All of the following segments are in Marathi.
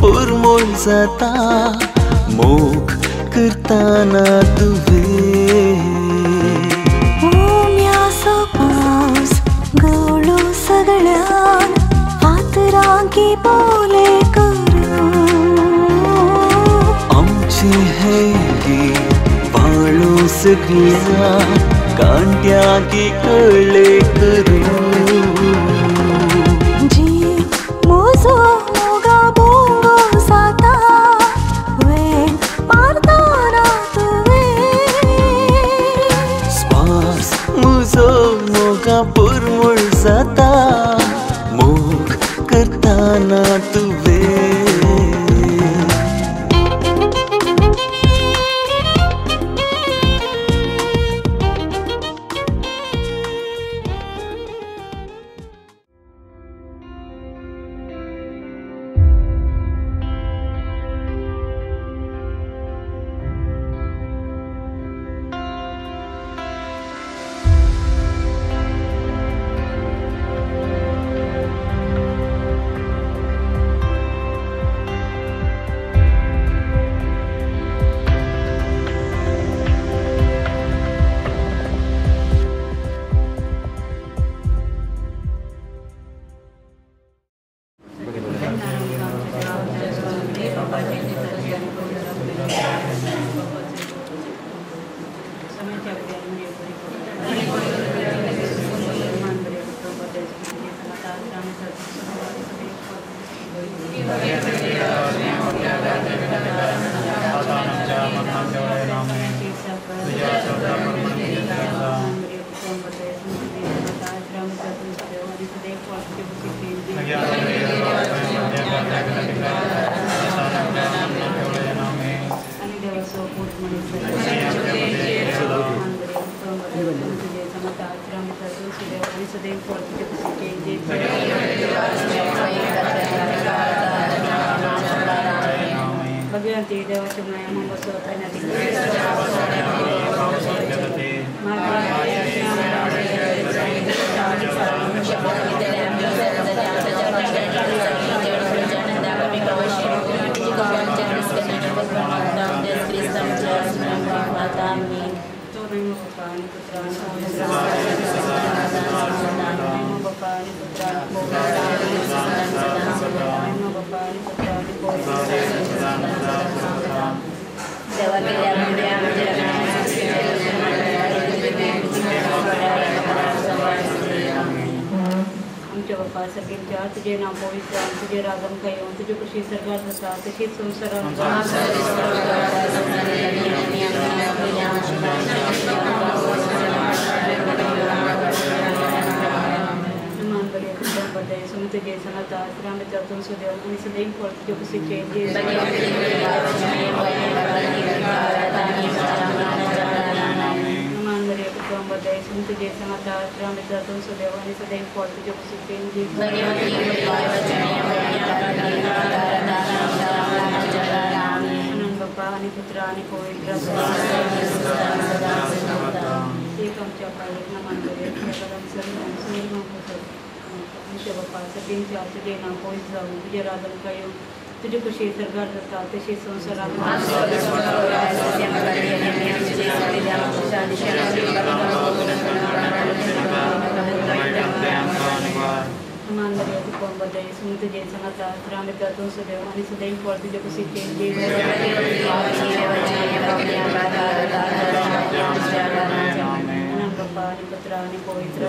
पुरमोळ जाता मोग करताना तुवे ओम्याचो पावस गवळो सगळ्यान फातरांकी बोले करून आमची हेगी वाळो सगळ्या कांट्याकी कळले करून जीव मोजो मोगा बोंगो जाता वेळ मारताना तुवे श्वास मुजो मोगा पुरमोळ जाता मोग करताना तुवे तुझे नाम पवित्र तुझे रागम कयो तुझे खुशी सरकार दसा तशीच संसारात तुझे सनाता राम चतुर सुदेव आणि सदैव फळ तुझे खुशीचे तुझे सनाता राम चतुर सुदेव आणि सदैव फळ तुझे खुशीचे बाप्पा आणि पुत्र आणि पवित्र एक आमच्या पायक नमान करे तुझे बाप्पा सगळ्यांच्या तुझे नाव पवित्र जाऊन तुझे रागम कयो तुझे खुशी सरकार दत्ता तशी संसारात तुझे सनाता राम तुम सदैव आणि सदैव फळ तुझे खुशीचे बाप्पा आणि पुत्र आणि पवित्र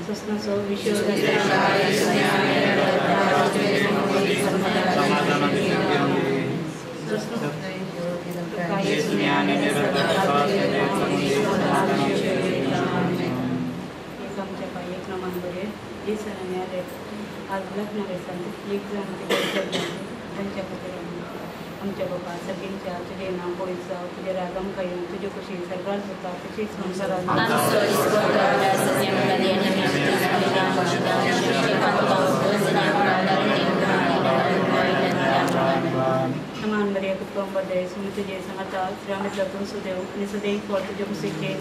सुस्नसो एक नमान बरे जे सणाने आले आज लग्नारे सांगते एक जण त्यांच्या खातीर आमच्या बाबा सगळ्यांच्या तुझे नाव पळयचा तुझे रागम खायून तुझे कशी सरकार जाता तशीच संसारात समान बरे कुटुंब बरे सुमी तुझे संगता श्रामितून सुदेव आणि सदैव फळ तुझे कुशीचे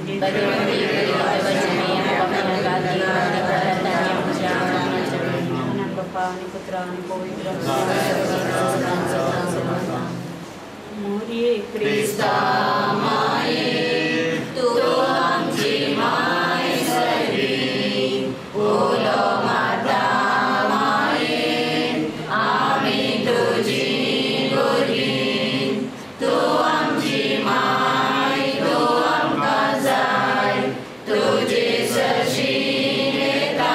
बाप्पा आणि पुत्र आणि पवित्र मोरिये ख्रिस्ता माये तू आमची माय सरी बोलो माता माये आम्ही तुझी भुरगीं तू आमची माय तू आमकां जाय तुझे सरशीण येता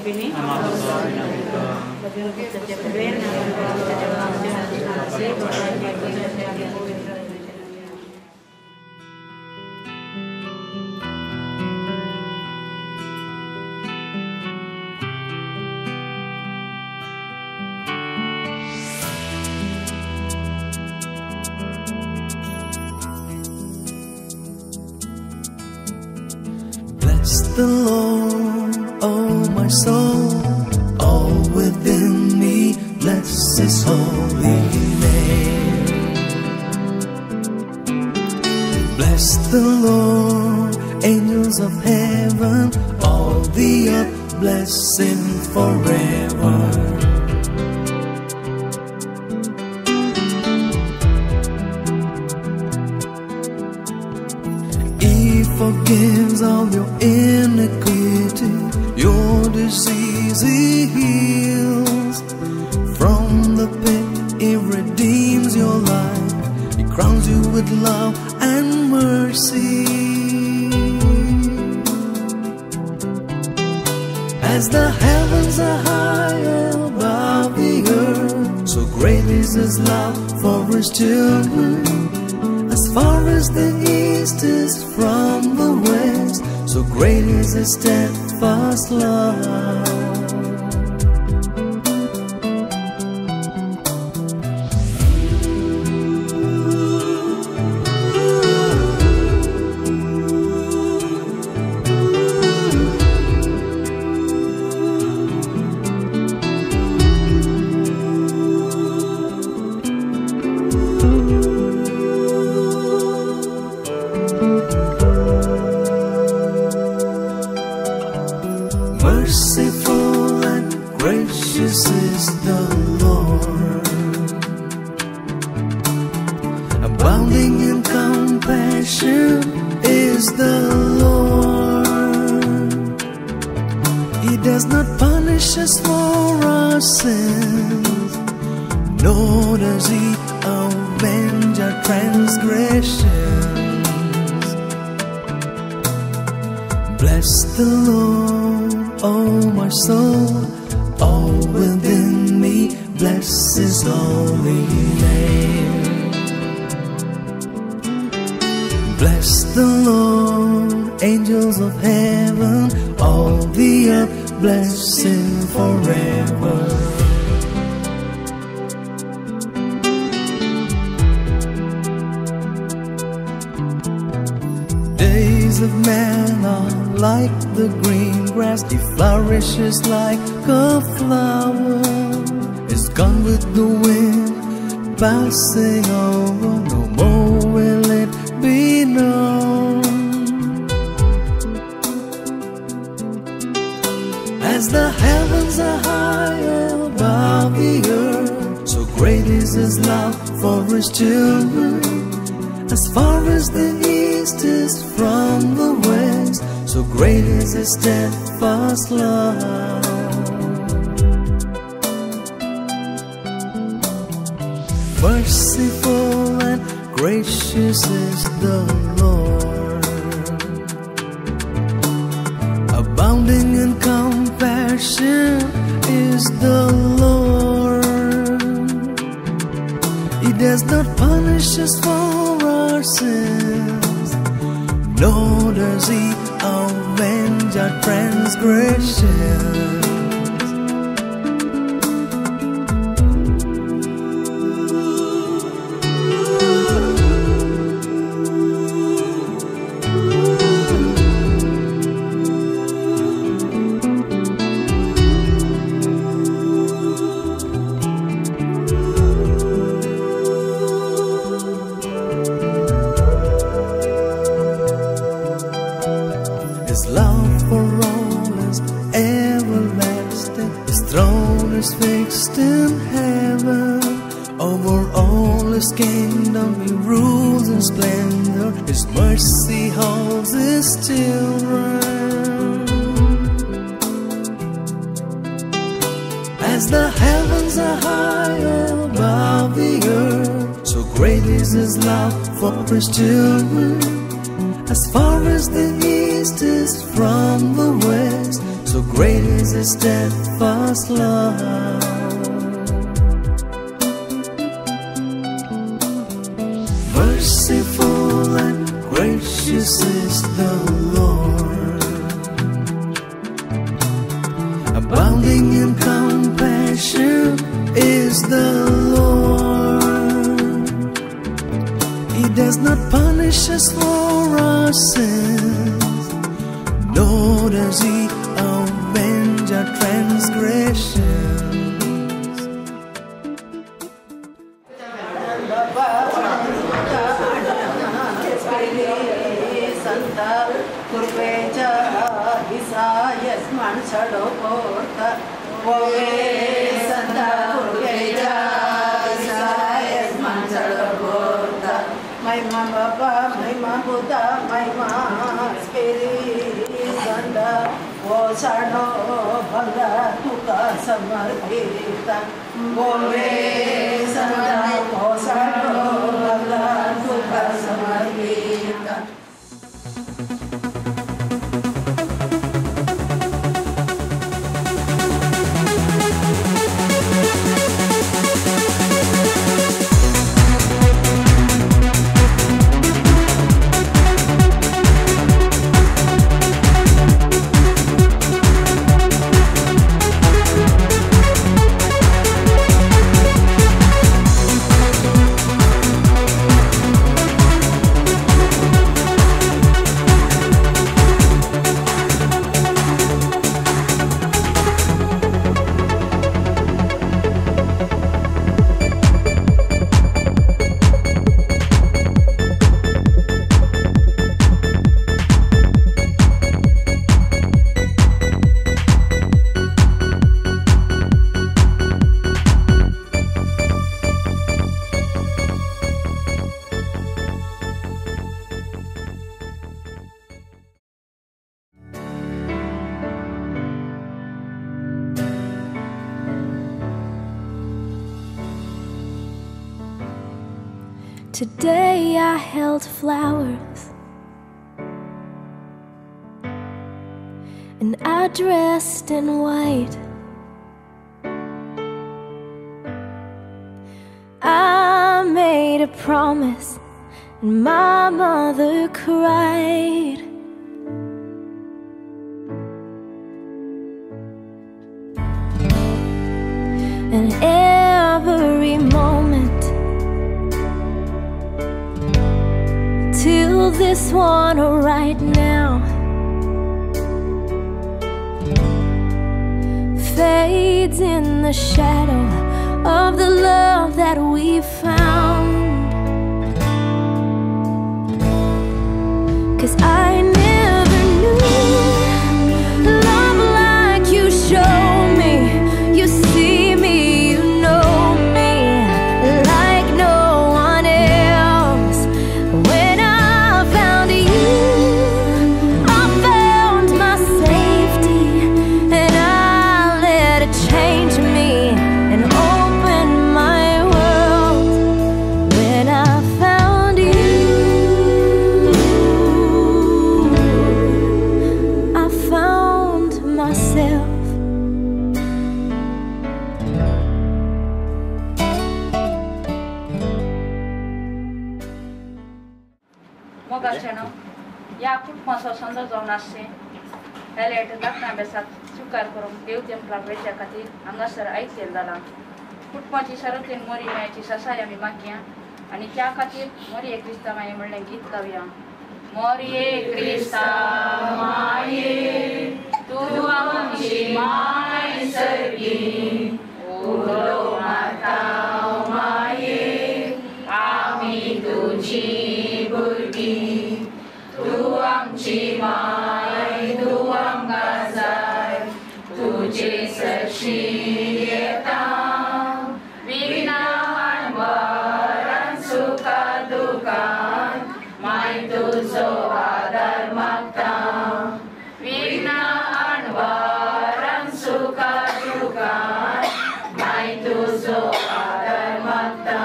Ini bagian kita jadikan Bless the Lord, oh my soul, all within me, bless His holy name. Bless the Lord, angels of heaven, all the earth, bless Him forever. He forgives all your iniquity, your disease He heals. From the pit He redeems your life, He crowns you with love and mercy. As the heavens are high above the earth, so great is His love for His children. As far as the east is from the west, so great is His steadfast love. Merciful and gracious is the Lord, abounding in compassion is the Lord. He does not punish us for our sins, nor does He avenge our transgressions. Bless the Lord, oh my soul, all within me, bless His holy name. Bless the Lord, angels of heaven, all the earth, bless Him forever. Days days of man are like the green grass. It flourishes like a flower. It's gone with the wind, passing over. No more will it be known. As the heavens are high above the earth, so great is His love for His children. As far as the east is from the west, so great is His steadfast love. Merciful and gracious is the Lord, abounding in compassion is the Lord. He does not punish us for our sins, nor does He avenge our transgressions. His love for all is everlasting. His throne is fixed in heaven. Over all His kingdom He rules in splendor. His mercy holds His children. As the heavens are high above the earth, so great is His love for His children. As far as the east is from the west, so great is His steadfast love. Merciful and gracious is the Lord, abounding in compassion is the Lord. He does not punish us for our sins, nor does He avenge our transgressions. Maima Baba, Maima Buddha, Maima Spirit, Sanda, Osano, Bala, Tuka, Samargita, Bove, Sanda, Osano, Bala, Tuka, Samargita. Today I held flowers and I dressed in white. I made a promise and my mother cried. And every moment till this one right now, fades in the shadow of the love that we found. 'Cause I never knew love like you show me. You see me, you know me like no one else. When I found you, I found my safety, and I let it change me and open my world. When I found you, I found myself. मोगाचेनो या कुटुंबाचो संद जावन आसचे हेलेट दाखना बेसात स्वीकार करून देव तेंपला वेच्या खातीर हांगासर आयतेल जाला. कुटुंबाची सर्वतेन मोरी मेळची ससाय आमी मागया आनी त्या खातीर मोरये क्रिस्ता माये म्हणलें गीत गावया. मोरये क्रिस्ता माये तू आमची माय सर्गी उलो माता माये आमी तुझी भुरगी तू आमची माय तू आमकां जाय तुजे सरशी येता विघ्नां वरां सुखा दुखान माय तुजो आदार मागता. विघ्नां वरां सुखा दुखान माय तुजो आदार मागता.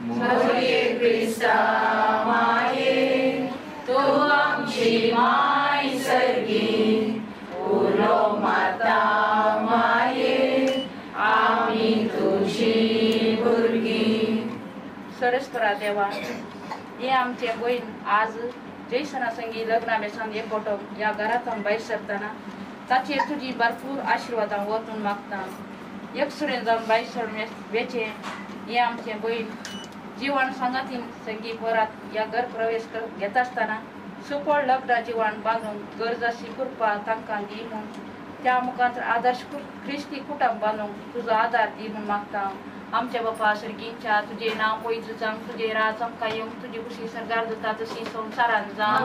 मोरये क्रिस्ता माये तू आमची माय सर्गी उलो माता माये आमी तुझी भुरगी. सरस्वरा देवा हे आमचे गोंयन आज जैसना संगी लग्ना बेसान एकवटो ह्या घरांतून भायर सरतना ताचेर तुजी भरपूर आशिर्वादां वचून मागता. एकसुरेन जावन भायर सरून वेचे हे आमचे गोंयन जीवन संगातीन संगी परत ह्या घर प्रवेश घेता आसतना सुपळ लग्न जीवन बांदूंक गरजाशी कृपा तांकां दी म्हूण त्या मुखांतर आदर्श ख्रिस्ती कुटुंब बांदूंक तुजो आदार दी म्हूण मागता. आमचे बापा सर्गींच्या तुझे नांव पवित्र जावं तुझे राज आमकां येवंक तुजी खुशी सरकार जाता तशी संवसारांत जावं.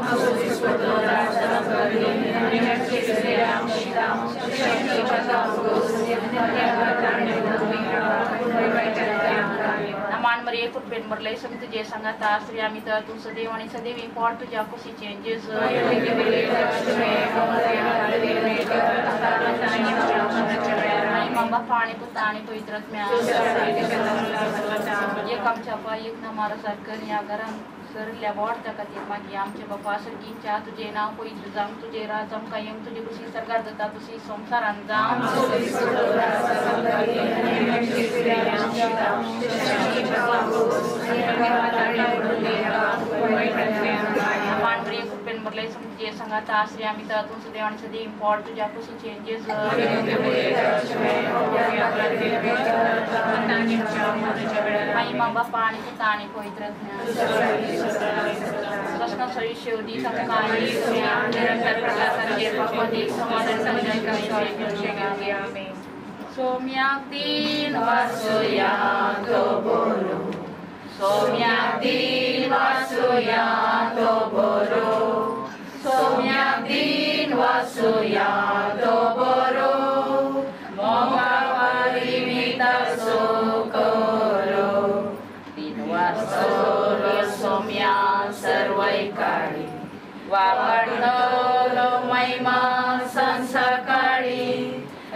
मान मरे एक पेन मरले सगळे तुझे सांगाता श्री आम्ही तर तू सदैव आणि सदैवी पॉट तुझ्या खुशीचे जेज बापा आणि पुता आणि पवित्र एक आमच्या पाय एक नमारा सारखं या घरान सरल्या वाढत्या खातीर मागीर आमचे बापा सर्गींच्या तुझे नांव पवित्र जावं तुझे राज आमकां येवंक तुजी खुशी सरकार जाता तशी संवसारांत जावं. मान बरी कुटुंब मरले तुझे सांगाता श्री आम्ही तर तू सदैव आणि सदैव पॉट तुझ्या खुशीचे जेज महिमा बापा आणि पिता आणि पवित्र प्रश्न सविशेवदी संकाळी निरंतर प्रकाशाचे भगवती समाधान संजय आमेन. सोम्याक दिन वाचूया तो बरो सोम्याक दिन वाचूया तो बरो सोम्याक दिन वाचूया तो बरो मोगा परिमिताचो करो दिन वाचलो सोम्या सर्वैकाळी वापरलो महिमा संसाकाळी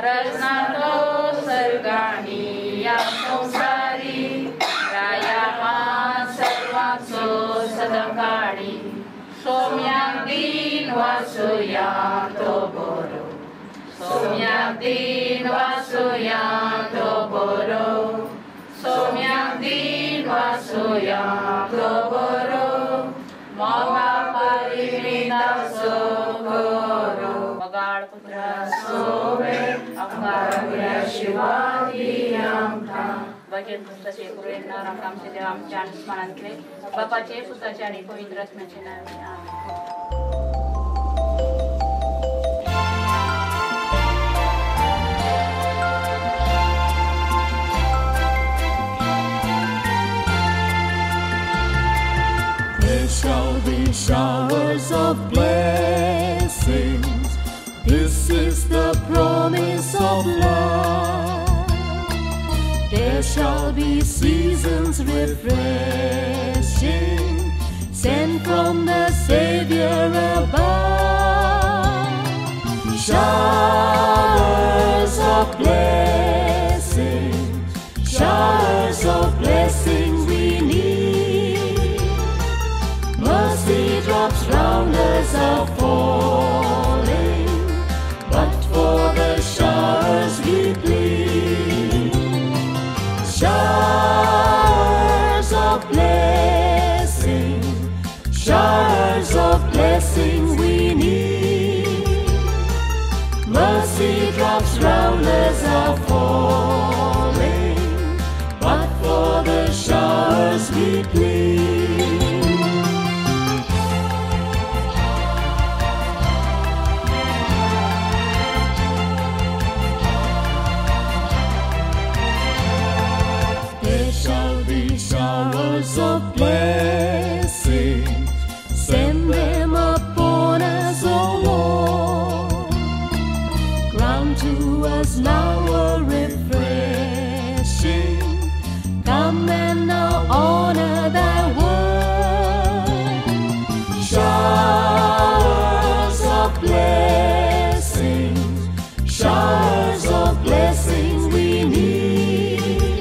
रचनालो सर्गाणी या संसारी रायामा सर्वांचो सदाकाळी सोम्याक दिन वाचूया तो बरो सोम्याक दिन वाचूया तो बरो सोम्याक दिन वाचूया तो बरो मोगा परिमिताचो करो मगाळ पुत्रा सोबे आमकां आशिर्वादी आमकां भजन पुस्तकाचे कुरेन नाराम आमचे देव आमच्या स्मरण केले बापाचे पुताचे आणि पवित्र आत्म्याचे नावे आमेन. blessings. This is the promise of love. There shall be seasons refreshing, sent from the Savior above. Showers of blessings, showers of blessings we need. Mercy drops round us are falling, but for the showers we plead. Showers of blessings, showers of blessings we need. Mercy drops round us are falling, but for the showers we plead. There shall be showers of blessings, send them upon us, O Lord. Grant to us now a refreshing. Come and now honor thy word. Showers of blessings, showers of blessings we need.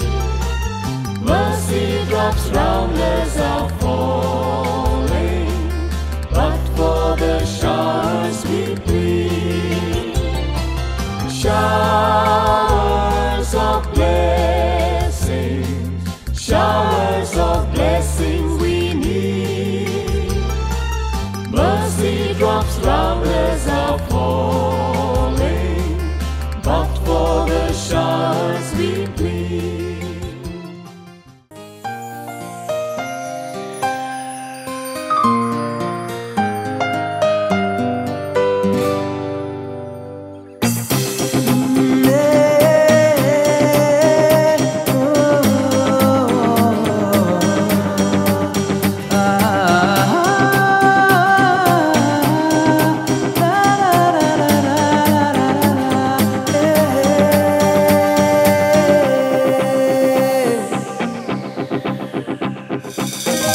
Mercy drops round us are falling, but for the showers we plead. Showers of blessings, showers of blessings we need. Mercy drops round us are falling, but for the showers we plead.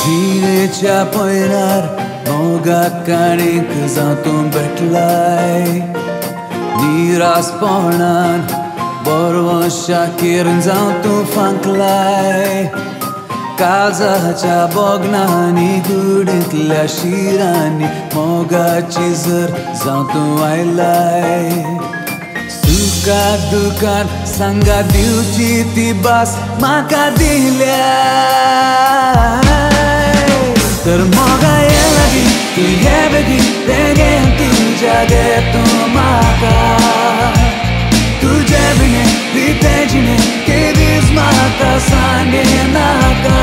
जिरेच्या पैरार मोगाक काणीक जातूं भेटलाय. निरासपणान बरवशाकीर जावं तूं फांकलाय. काळजाच्या बोगनांनी कुडींतल्या शिरांनी मोगाची झर जावं तूं आयलाय. सुखाक दुखान सांगा दिवची ती भास म्हाका दिल्या. तर मोगा ये लागीं तूं ये बेगीन बेगीन तुज्या गे तूं म्हाका. तुजे बिने रिते जिणे केदीस म्हाका सांगे नाका.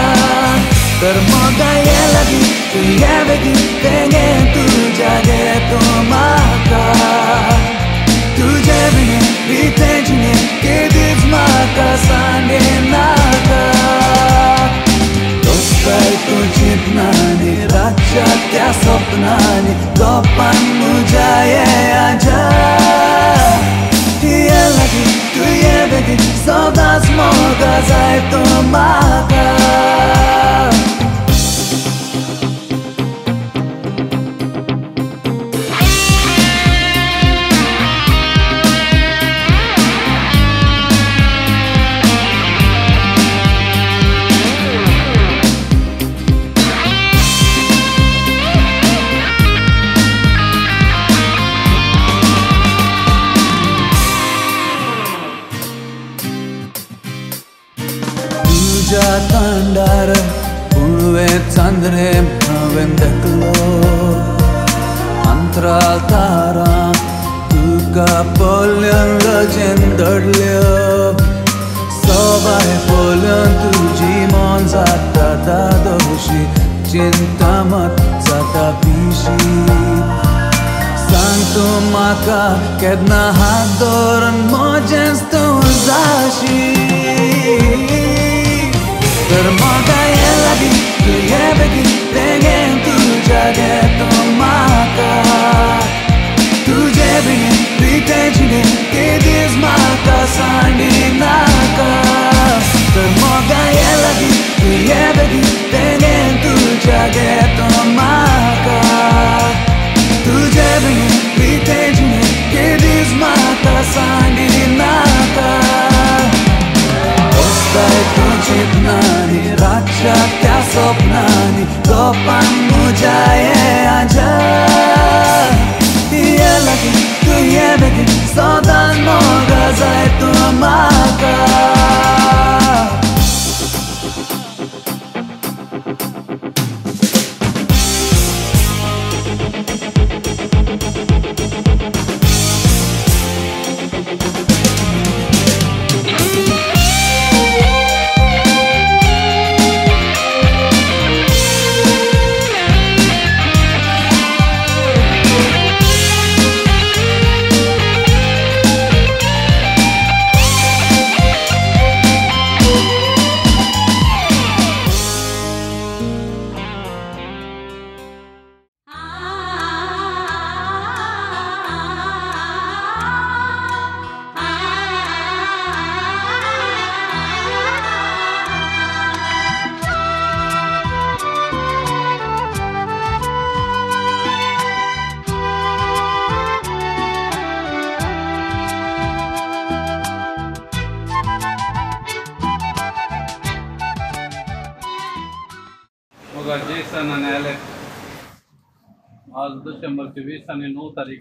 तर मोगा ये लागीं तूं ये बेगीन बेगीन तुज्या गे तूं म्हाका. तुजे बिने रिते जिणे केदीस म्हाका सांगे नाका. दोस्ताय तूं चिंतनांनी रातच्या त्या सपनांनी गप्पान म्हज्या ये आजा. ये लागीं तूं ये बेगीन सदांच मोगा जाय तूं म्हाका. तुज्या तांडार पुणवे चांद्रे हांवें देखलो. अंतराळ तारां तुका पळोवन लजेन दडल्यो. सोबाय पळोवन तुजी मन जाता दादोशी, चिंता मात जाता पिशी. सांग तूं म्हाका केन्ना हात धरून म्हजेंच तूं जाशी. तर मोगा ये लागीं तूं ये बेगीन बेगीन तुज्या गे तूं म्हाका तुझे बिन प्रितेजिने के दीस म्हाका सांडिनाका तर मोगा ये लगी तू ये बेगी तेंगेन तुझ्या घेतो म्हाका तुझे बिन प्रितेजिने के दीस म्हाका सांडिनाका वस्ताय तू चिंतनानी रातच्या त्या स्वप्नानी गोपान म्हज्या ये आजा ये लगी तू ये बेगी सदां मोगा जाय तू म्हाका आज डिसेंबरची 20 आणि 9 तारीख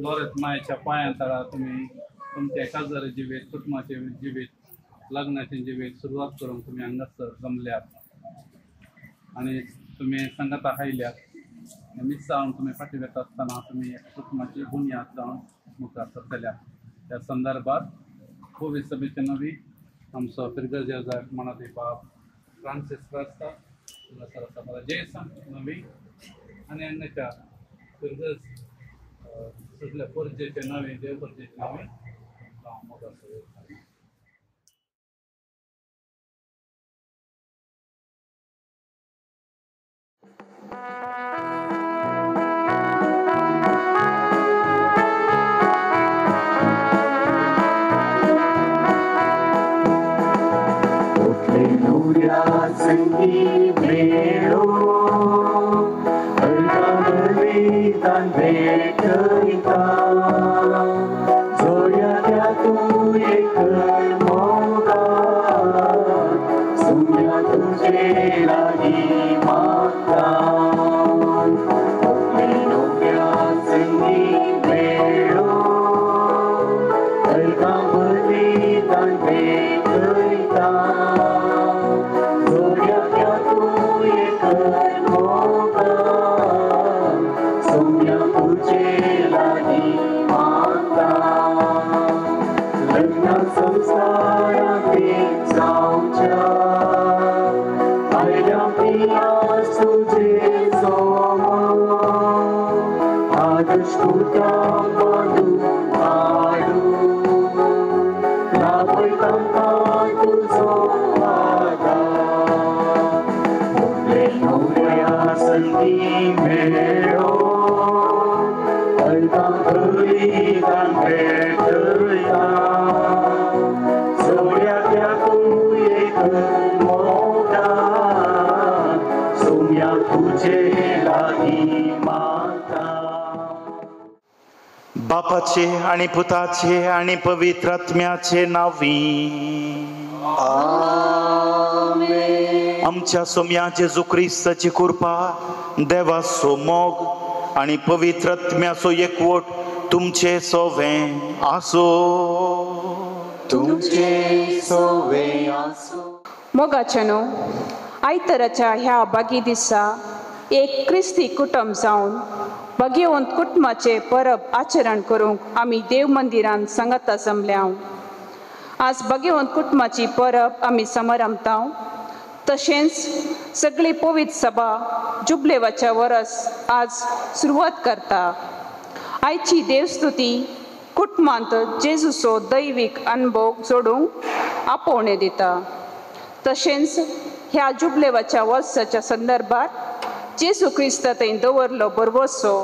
लोरेत मायेच्या पायांतळा तुम्ही तुमचे काजारी जिवेत कुटुंबाचे जिवेत लग्नाचे जिवेत सुरुवात करून तुम्ही हांगासर जमल्यात आणि तुम्ही संगता हायल्यात मिस जावन तुम्ही फाटीवेत आसतना तुम्ही कुटुंबाची बुनयाद जावन मुखार सरतल्या त्या संदर्भात कोवीड सभेचे नवी आमचो फिरगर्जेजार मनाती बाब फ्रांसीस क्रास्ता सरसा जय सांग नवी आणि अन्यच्या फिरगर्ज सगळ्या परिचयाचे नवे देव परिचयाचे नवे मोठा संगीत मेळो dan bercerita Zoya jatuh ekor moga Sunya tujhe lagi makan Lino kya संगीत मेळो Tergang beli dan bercerita Zoya jatuh ekor moga Sunya तुझे लागी माता लग्न संसारातील जाऊच्या आयल्या पिया तुझे सोम आदर्श कुटाम बांधू आडू लाभय तांका तुझो आधार मोठे नवऱ्या संगीत मेळो dan bercerita Zoya jatuh ekor moga Sunya तुझे लागी माता बापाचे आणि पुताचे आणि पवित्र आत्म्याचे नावी आमेन आमच्या सोम्या जेजू ख्रिस्ताची कृपा देवाचो मोग आणि पवित्र आत्म्याचो एकवट तुमचे सोवे आसो तुमचे सोवे आसो मोगाचनो आयतराच्या ह्या बागी दिसा एक क्रिस्ती कुटुंब जावन भगवंत कुटुंबाचे परब आचरण करूंक आमी देव मंदिरांत संगता जमल्या आज भगवंत कुटुंबाची परब आमी समरमता तशेंच सगळी पवित्र सभा जुबलेवाच्या वरस आज सुरवात करता आयची देवस्तुती कुटुंबांत जेजूचो दैवीक अनुभव जोडूंक आपोवणे दिता तशेंच ह्या जुबलेवाच्या वर्साच्या संदर्भात जेसू क्रिस्त थंय दवरलो बरवसो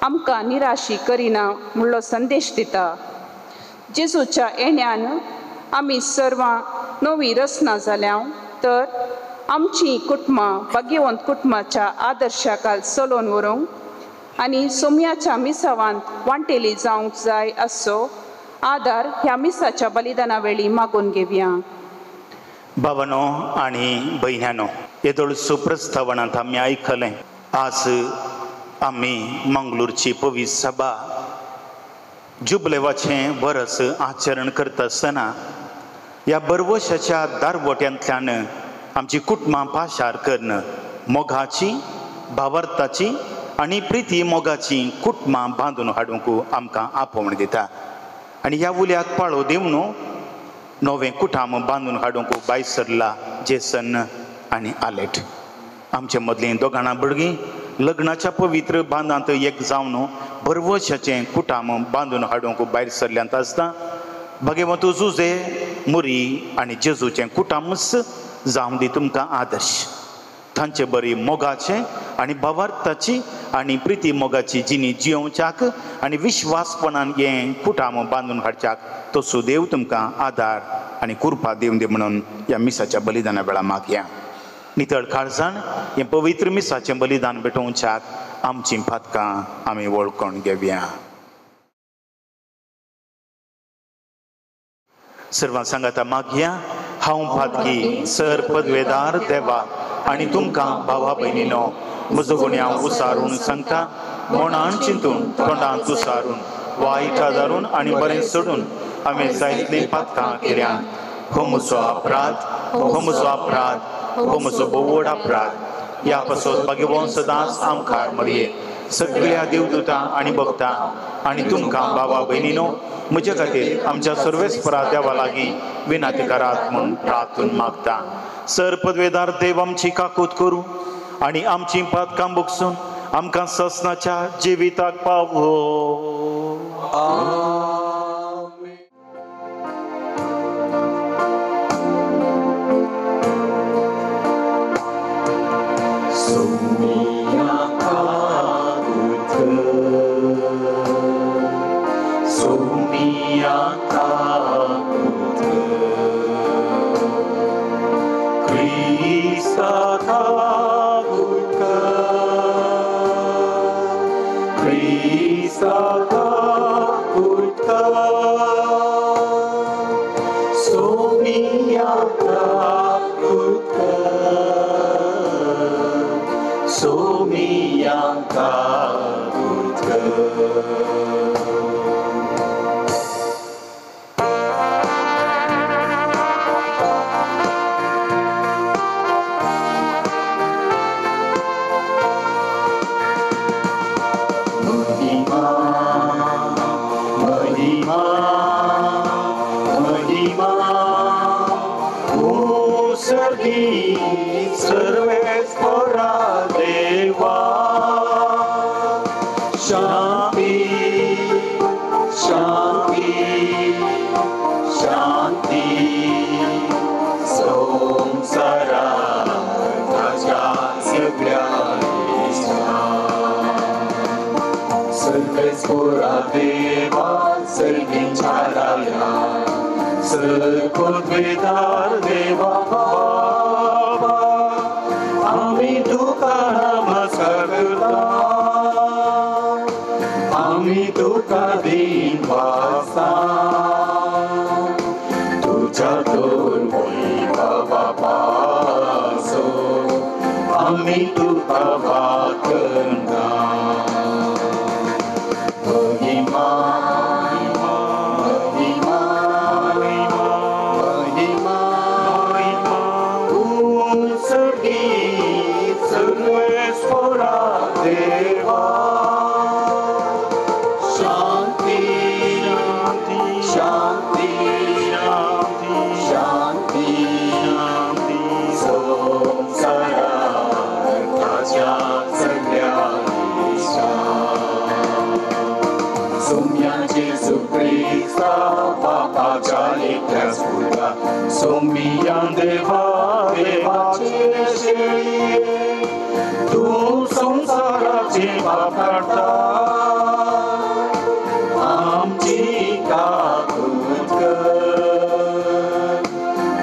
आमकां निराशी करिना म्हणलो संदेश दिता। जेजूच्या येण्यान आमी सर्वां नवी रचना जाल्या तर आमची कुटुंबां भाग्यवंत कुटुंबाच्या आदर्शाखाल चलोवन व्हरूंक आनी सोम्याच्या मिसावांत वांटेली जावंक जाय असो आदार ह्या मिसाच्या बलिदाना वेळी मागून घेवया। भावानो आनी भयण्यानो, येदोळ सुप्रस्तावनांत आमी आयकलें आज आमी मंगळूरची पवित्र सभा जुबलेवाचें वर्स आचरण करता आसतना ह्या बरवशाच्या दारवट्यांतल्यान आमची कुटुंबां पाशार करून मोगाची भावार्थाची आनी प्रिती मोगाची कुटुंबां बांदून हाडूंक आमकां आपोवण दिता। आनी ह्या उल्याक पाळो दिवन नवें कुटाम बांदून हाडूंक भायर सरला जेसन आनी आलेट। आमचे मदलीं दोगांना भुरगीं लग्नाच्या पवित्र बांदांत एक जावन बरवशाचें कुटाम बांदून हाडूंक भायर सरल्यांत आसता भगवंत जुजे मुरी आनी जेजूचें कुटामच जावं दी तुमकां आदर्श। तांचे बरी मोगाचें आनी भावार्थाची आनी प्रिती मोगाची जिणी जियोवच्याक आनी विश्वासपणान हें कुटाम बांदून हाडच्याक तसो देव तुमकां आदार आनी कृपा दिवन दी म्हणून ह्या मिसाच्या बलिदाना वेळा मागया। नितळ काळजान हें पवित्र मिसाचें बलिदान भेटोवच्याक आमचीं पातकां आमी वळखून घेवया। सर्वां सांगाता मागया। हांव पातकी सर पदवेदार देवा आनी तुमकां भावा भयणीनो म्हजो गुन्यांव उसारून सांगता, मनान चिंतून तोंडांत उसारून वायट आदारून आनी बरें सोडून हांवें जायतलीं पातकां केल्यान हो म्हजो अपराध, हो म्हजो अपराध, हो म्हजो बोवड अपराध। ह्या पासत भगवंत सदांच आमकां मरये सगळ्या देवदूतां आनी भक्तां आनी तुमकां भावा भयणीनो म्हजे खातीर आमच्या सर्वेस्परा देवा लागीं विनंती करात म्हूण प्रार्थून मागता। सर पदवेदार देव आमची काकूत करूं आनी आमची पातकां भोगसून आमकां ससनाच्या जिविताक पावो। पदवेदार देवा बाबा आमी तुका नमस्कार करता, आमी तुका दिन वाजता तुझ्या दोर वैभवा पासो आमी तुका वाकना। महिमा Somian deva devace tu वापरता आमची काकूत कर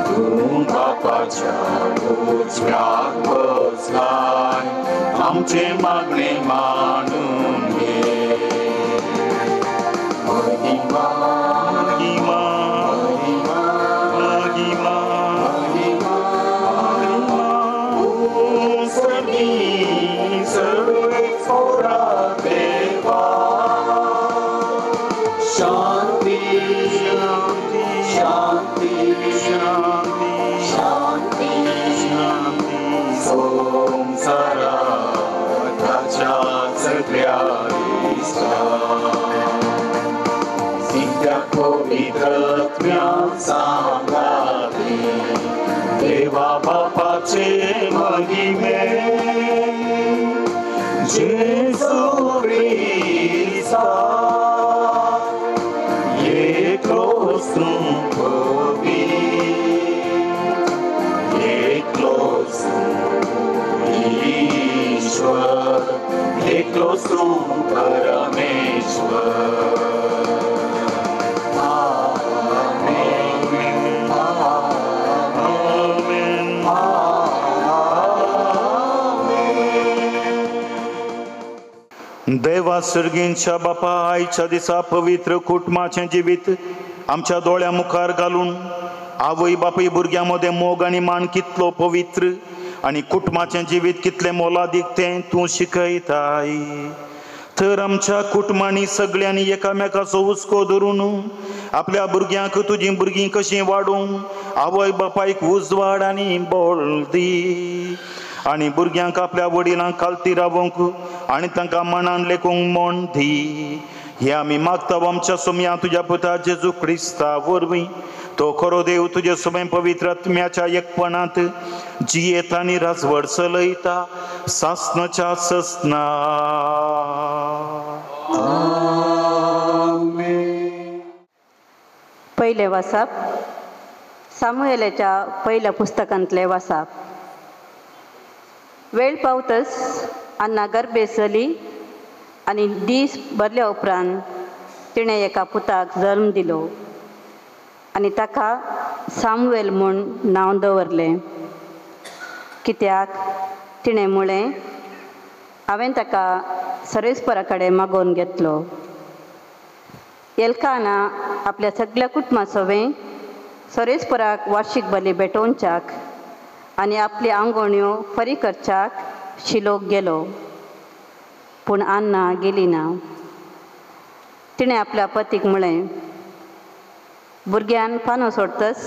तू बापाच्या उजव्यात बसलाय आमचे मागणे मानून घे महिमा महिमा महिमा महिमा सर्वे थोरा देवा शांती शांती शांती शांती शांती शांती संसारा त्याच्या सगळ्या सिद्ध्या पवित्रत्म्या सांगावी देवा बापाचे महिमे जेसू ख्रिस्ता एकलोच तू पवित्र एकलोच ईश्वर एकलोच तू परमेश्वर देवा सर्गींच्या बापा आयच्या दिसा पवित्र कुटुंबाचे जिवीत आमच्या दोळ्या मुखार घालून आवय बापय भुरग्यांमध्ये मोग आणि मान कितलो पवित्र आणि कुटुंबाचे जिवीत कितले मोलादीक तें तूं शिकयताय तर आमच्या कुटुंबांनी सगळ्यांनी एकामेकाचो हुस्को धरून आपल्या भुरग्यांक तुजी भुरगीं कशीं वाडोवंक आवय बापायक उजवाड आनी बोल दी आणि भुरग्यांक आपल्या वडिलांक खालती रावंक आणि तांकां मनान लेखूंक मोन दी हे आमी मागता आमच्या सोम्या तुज्या पुता जेजू क्रिस्ता वरवीं तो खरो देव तुजे सोबे पवित्र आत्म्याच्या एकपणांत जियेत आनी राजवड चलयता सासनाच्या ससना पहिले वाचप सामुएलाच्या पहिल्या पुस्तकांतले वाचप वेळ पावतच अन्ना गर्भेत जाली आनी दीस भरल्या उपरांत तिणें एका पुताक जल्म दिलो आनी ताका सामुएल म्हूण नांव दवरलें कित्याक तिणें म्हळें हांवें ताका सरेस्परा कडेन मागोवन घेतलो एल्काना आपल्या सगळ्या कुटुंबासोबें सरेस्पराक वार्षिक बली भेटोवच्याक आनी आपली आंगवण्यो फरी करच्याक शिलोक गेलो पूण अन्ना गेली ना तिणें आपल्या पतीक म्हळें भुरग्यान पानो सोडतच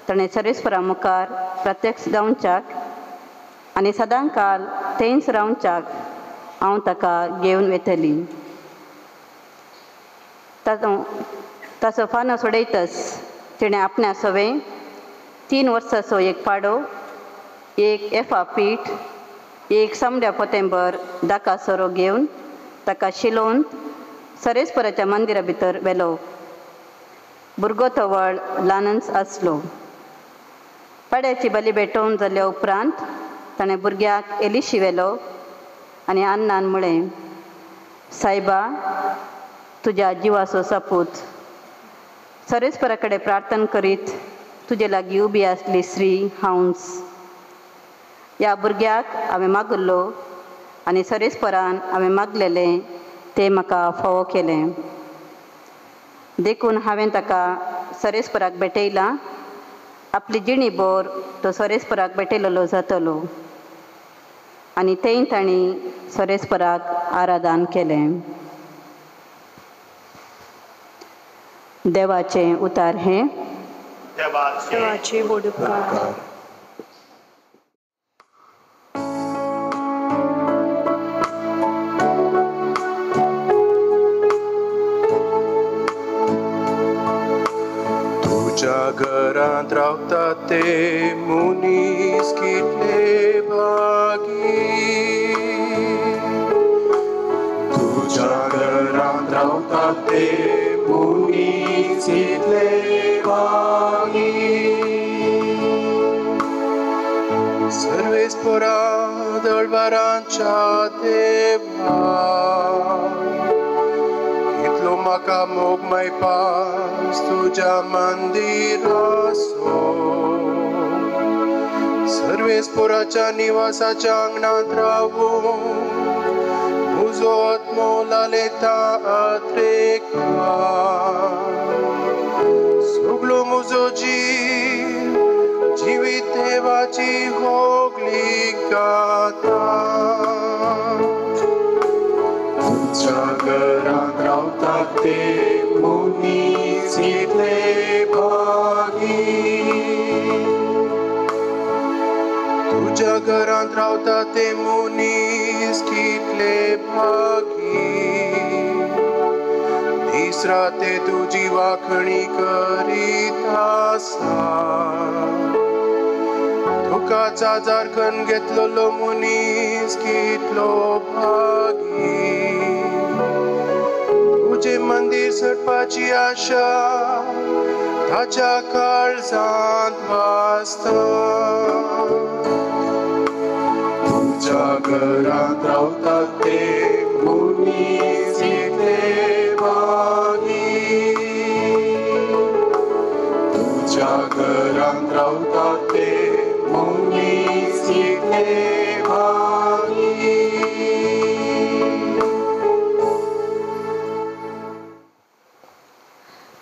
ताणें सरेस्परा मुखार प्रत्यक्ष जावच्याक आनी सदां काल थंयच रावच्याक हांव ताका घेवन वेतली ताचो पानो सोडयतच तिणें आपण्या सोबें 3 वर्सांचो एक पाडो एक एफा पीठ एक समड्या पोतेंबर दाका सोरो घेवन ताका शिलोवन सरेस्पराच्या मंदिरा भितर व्हेलो भुरगो तो व्हड ल्हानच आसलो पाड्याची बली भेटोवन जाल्या उपरांत ताणें भुरग्याक एलिशी व्हेलो आनी अन्नान म्हळें सायबा तुज्या जिवाचो सपूत सरेस्परा कडेन प्रार्थना करीत तुजे लागीं उबी आसली स्त्री हांवच ह्या भुरग्याक हांवें मागुल्लो आनी सरेस्परान हांवें मागलेलें तें म्हाका फावो केलें देखून हांवें ताका सरेस्पराक भेटयलां आपली जिणी बोर तो सरेस्पराक भेटयलेलो जातलो आनी थंय तांणी सरेस्पराक आराधन केलें देवाचें उतार हें देवाचे उपकार तुझ्या घरांत रावतात ते मुनीस कितले भागी तुझ्या घरांत रावतात ते मुनीस कितले भागी सर्वेस्परा दळबारांच्या देवा कितलो म्हाका मोग मायपास तुज्या मंदिरासो सर्वेस्पराच्या निवासाच्या अंगणात रावून म्हजो आत्मो लालेता आत्रेका सगळो म्हजो जीव जिवीत देवाची होगली गाता तुझ्या घरात रावतात ते मनीस इतले भागी तुझ्या घरात रावतात ते मनीस कितले भागी दीस राते तुझी वाखणी करीत आसा दुखाचा जारखण घेतलेलो मनीस कितलो भागी तुझे मंदिर सटपाची आशा ताच्या काळजांत वाजता तुझ्या घरात रावतात ते मनीस इतले भागी तुझ्या घरात रावतात ते मनीस इतले भागी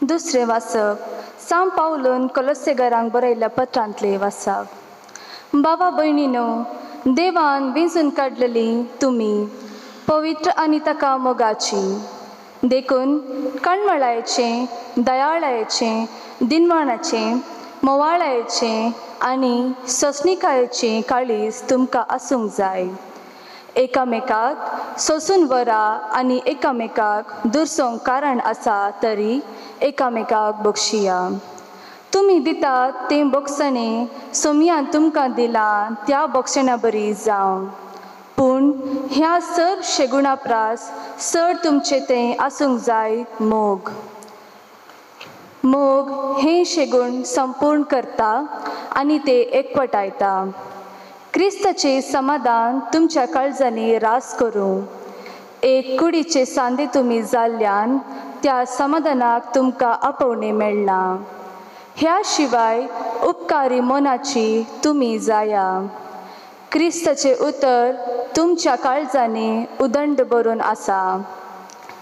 दुसरे वाचप सांव पावलोन कोलोसेकारांक बरयल्ल्या पत्रांतले वाचप बाबा भयणीनो देवान विंचून काडलेली तुमी पवित्र आनी ताका मोगाची देखून कणमळायेचें दयाळायेचें दिनवाणाचें मोवाळायेचें आनी सोंसणिकायेचें काळीज तुमकां आसूंक जाय एकामेकाक सोंसून व्हरा आनी एकामेकाक दुरसोंक कारण आसा तरी एकामेकाक बक्षिया तुमी दितात तें बोगसणें सोमयान तुमकां दिलां त्या बोगसणा बरी जावं पूण ह्या सर शेगुणाप्रास सर तुमचें तें आसूंक जाय मोग मोग हें शेगूण संपूर्ण करता आनी ते एकवटायता क्रिस्ताचें समाधान तुमच्या काळजांनी रास करूं एक कुडीचे सांदे तुमी जाल्ल्यान त्या समाधानाक तुमकां आपोवणें मेळना ह्या शिवाय उपकारी मोनाची तुमी जाया क्रिस्ताचें उतर तुमच्या काळजांनी उदंड भरून आसा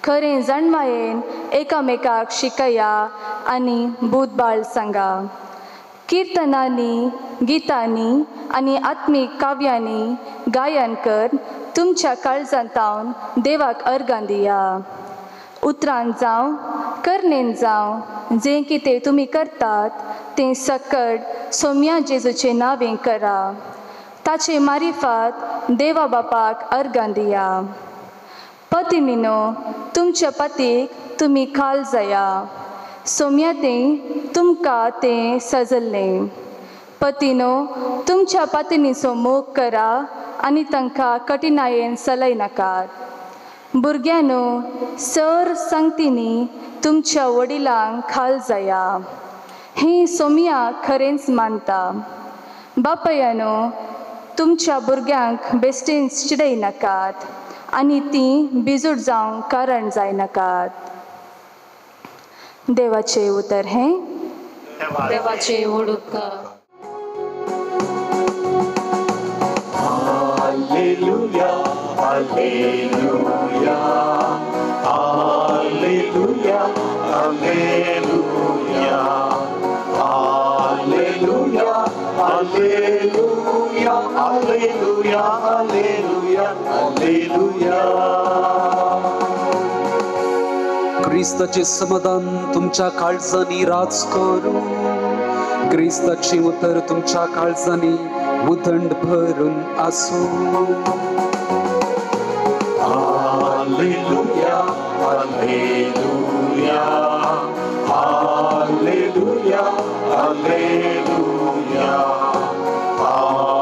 खरें जाणवायेन एकामेकाक शिकया आनी बुधबाळ सांगा कीर्तनांनी गितांनी आनी आत्मीक काव्यांनी गायन कर तुमच्या काळजांतावन देवाक अर्गां दिया उतरान जावं कर्णेन जावं जें कितें तुमी करतात तें सकट सोम्या जेजूचें नांवें करा ताचे मारिफात देवा बापाक अर्गां दिया पत्नीनो तुमच्या पतीक तुमी खाल जाया सोम्या तें तुमकां तें सजल्लें पतीनो तुमच्या पत्नीचो मोग करा आनी तांकां कठिनायेन चलयनाकात भुरग्यानो सर सांगतीनी तुमच्या वडिलांक खाल जाया हें सोम्या खरेंच मानता बापयानो तुमच्या भुरग्यांक बेश्टेन चिडयनाकात आनी तीं बिजूड जावंक कारण जायनाकात देवाचें उतर हें देवाचे ओडुका Hallelujah, hallelujah, hallelujah, hallelujah, hallelujah, hallelujah, hallelujah, hallelujah, hallelujah. क्रिस्ताचे समाधान तुमच्या काळजांनी राज करू क्रिस्ताचे उतर तुमच्या काळजांनी उदंड भरून आसूं Hallelujah, hallelujah, hallelujah, hallelujah,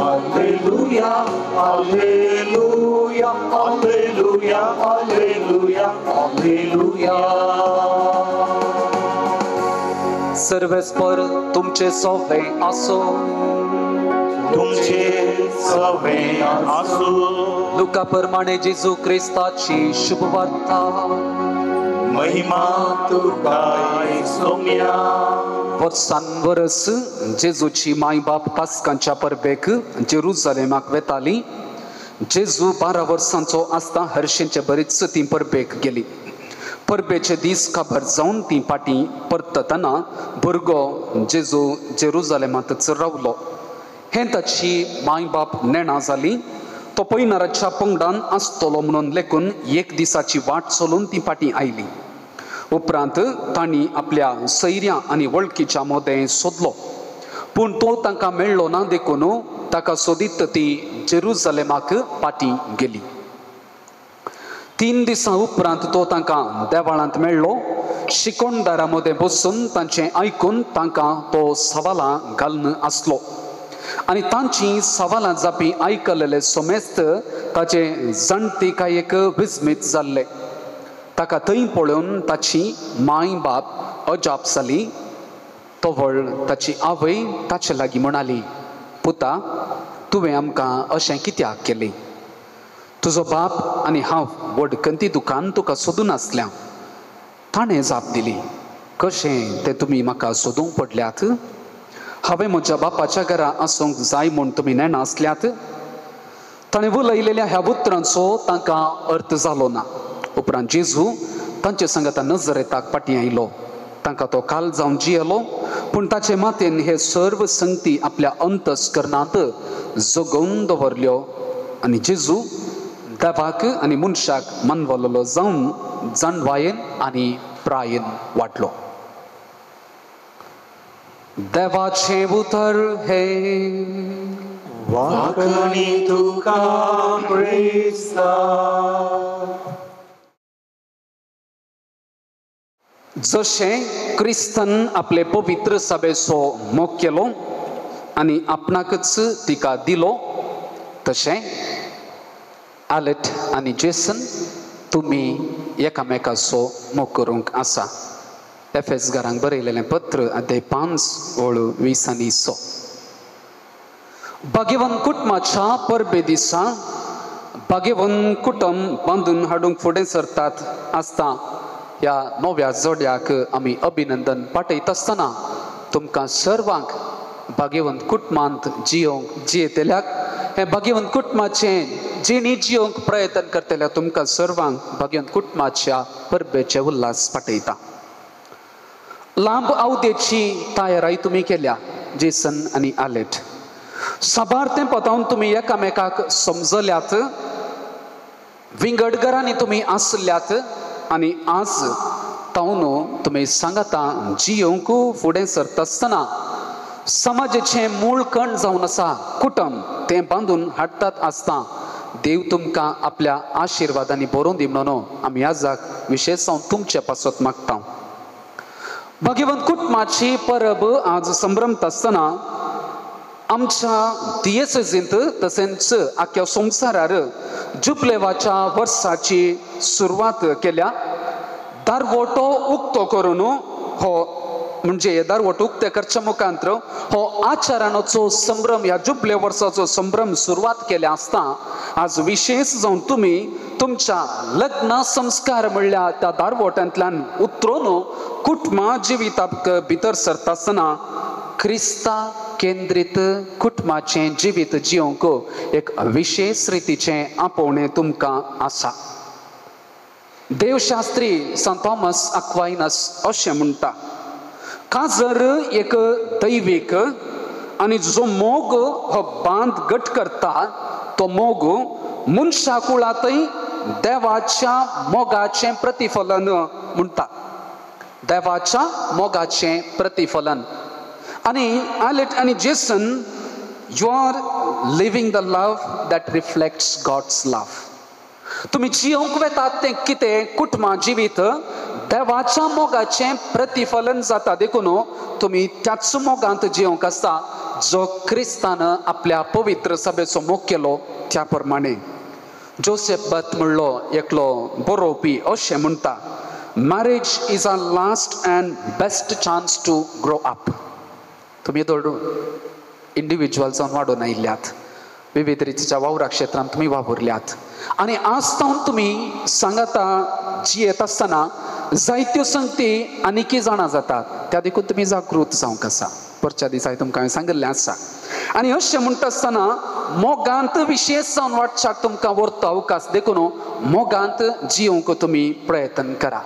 hallelujah, hallelujah, hallelujah, hallelujah, hallelujah. सर्वेस्पर तुमचे सोवे आसो तुमचे सवे आसू. लुका प्रमाणे जेजू क्रिस्ताची शुभवार्ता. महिमा तुका सोम्या. वर्सांवरस जेजूची माय बाप पास्कांच्या परबेक जेरुसलेमाक वेताली. जेजू 12 वर्सांचो आसता हर्षेंचे बरीच ती परबेक गेली. परबेचे दीस काबार जावन ती पाटी परततना भुरगो जेजू जेरुसलेमांतच रावलो. हे ताची माय बाप नेणा जाली. तो पैनाराच्या पंगडान आसतलो म्हणून लेकून एक दिसाची वाट चलून ती पाटी आयली. उपरांत तांणी आपल्या सैऱ्या आनी वळखीच्या मोदें सोदलो, पूण तो तांकां मेळ्ळो ना देखून ताका सोदीत ती जेरुसलेमाक पाटी गेली. 3 दिसां उपरांत तो तांकां देवाळांत मेळ्ळो. शिकोणदारा मदें बसून तांचें आयकून तांकां तो सवालां घालन आसलो आनी तांची सवालां जापी आयकलेले सोमेस्त ताचे जाणटेकायेक विस्मीत जाल्ले. ताका थंय पळोवन ताची माय बाप अजाप जाली. तोवळ ताची आवय ताचे लागीं म्हणाली, पुता, तुवें आमकां अशें कित्याक केलें? तुजो बाप आनी हांव व्हड कंती दुकान तुका सोदून आसल्या. ताणें जाप दिली, कशें तें तुमी म्हाका सोदूंक पडल्यात? हांवें म्हज्या बापाच्या घरा आसूंक जाय म्हूण तुमी नेणा आसल्यात? ताणें उलयलेल्या ह्या उतरांचो तांकां अर्थ जालो ना. उपरांत जेजू तांचे सांगता नजरेताक पाटी आयलो. तांकां तो काल जावन जियेलो, पूण ताचे मातेन हे सर्व संगती आपल्या अंतस्करणांत जगोवन दवरल्यो. आनी जेजू देवाक आनी मनशाक मानवलोलो जावन जाणवायेन आनी प्रायेन वाडलो. देवाचें उतर हे वाकणी तुका क्रिस्ता. जशें क्रिस्तान आपले पवित्र सभेचो मोग केलो आनी आपणाकच तिका दिलो, तशें आलेट आनी जेसन तुमी एकामेकाचो मोग करूंक आसा. एफेसकारांक बरयलेलें पत्र अध्याय 5 ओळ 20 आनी 6. भाग्यवान कुटुंबाच्या परबे दिसा भाग्यवान कुटुंब बांदून हाडूंक फुडें सरतात आसता ह्या नव्या जोड्याक आमी अभिनंदन पाठयत आसतना तुमकां सर्वांक भाग्यवंत कुटुंबांत जियेतल्याक हे भाग्यवंत कुटुंबाचें जिणी जियोंक प्रयत्न करतल्या तुमकां सर्वांक भाग्यवंत कुटुंबाच्या परबेचे उल्हास पाठयता. लांब आवदेची तयारी तुमी केल्या जेसन आनी आलेट. साबार पतावन तुमी एकामेकाक समजल्यात, विंगडघरांनी तुमी आसल्यात आनी आज तावन तुमी सांगता जियोंक फुडें सरत आसतना समाजाचें मूळ कण जावन आसा कुटुंब तें बांदून हाडटात आसता देव तुमकां आपल्या आशिर्वादांनी बरोवन दी म्हणून आमी आजाक विशेश जावन तुमचे पासत मागता. भाग्यवंत कुटुंबाची परब आज संभ्रमत आसतना आमच्या दियेसजींत तशेंच आख्या संवसारार जुबलेवाच्या वर्साची सुरवात केल्या. दारवटो उक्तो करून हो म्हणजे दारवटो उक्ते करच्या मुखांतर हो आचारांचो संभ्रम ह्या जुबले वर्साचो संभ्रम सुरवात केल्या आसता आज विशेष जावन तुमी तुमच्या लग्न संस्कार म्हणल्या त्या दारवटांतल्यान उतरून कुटुंबा जिविताक भितर सरता आसतना क्रिस्ता केंद्रीत कुटुंबाचें जिवीत जियोंक एक विशेष रितीचें आपोवणें तुमकां आसा. देवशास्त्री संत थॉमस अक्वाइनस अशें म्हणटा, काजर एक दैवीक आनी जो मोग हो बांद घट करता तो मोग मनशा कुळांतय देवाच्या मोगाचें प्रतिफलन म्हणटा. देवाच्या मोगाचें प्रतिफलन. आणि आलेट आणि Jason you are living the love that reflects God's love. तुम्ही जियोंक वेतात तें कितें कुटुंबा जिवीत देवाच्या मोगाचें प्रतिफलन जाता देखून तुम्ही त्याच मोगांत जियोंक आसता जो क्रिस्तान आपल्या पवित्र सभेचो मोग केलो त्या प्रमाणे. जोसेफ बत म्हणलो एकलो बरोवपी अशें म्हणटा, marriage is a last and best chance to grow up. तुम्ही इंडिव्हिज्युअल जावन वाडून आयिल्ल्यात, विविध रितीच्या वावरा क्षेत्रांत तुम्ही वावुरल्यात आणि आज तावन तुम्ही सांगाता जियेत आसतना जायत्यो संगती आनीकय जाणां जातात, त्या देखून तुम्ही जागृत जावंक आसा. परच्या दिसा तुमकां हांवें सांगिल्लें आसा. आनी अशें म्हणटा आसतना मोगांत विशेश जावन वाटच्याक तुमकां व्हरतो अवकाश देखून मोगांत जियोंक तुमी प्रयत्न करा.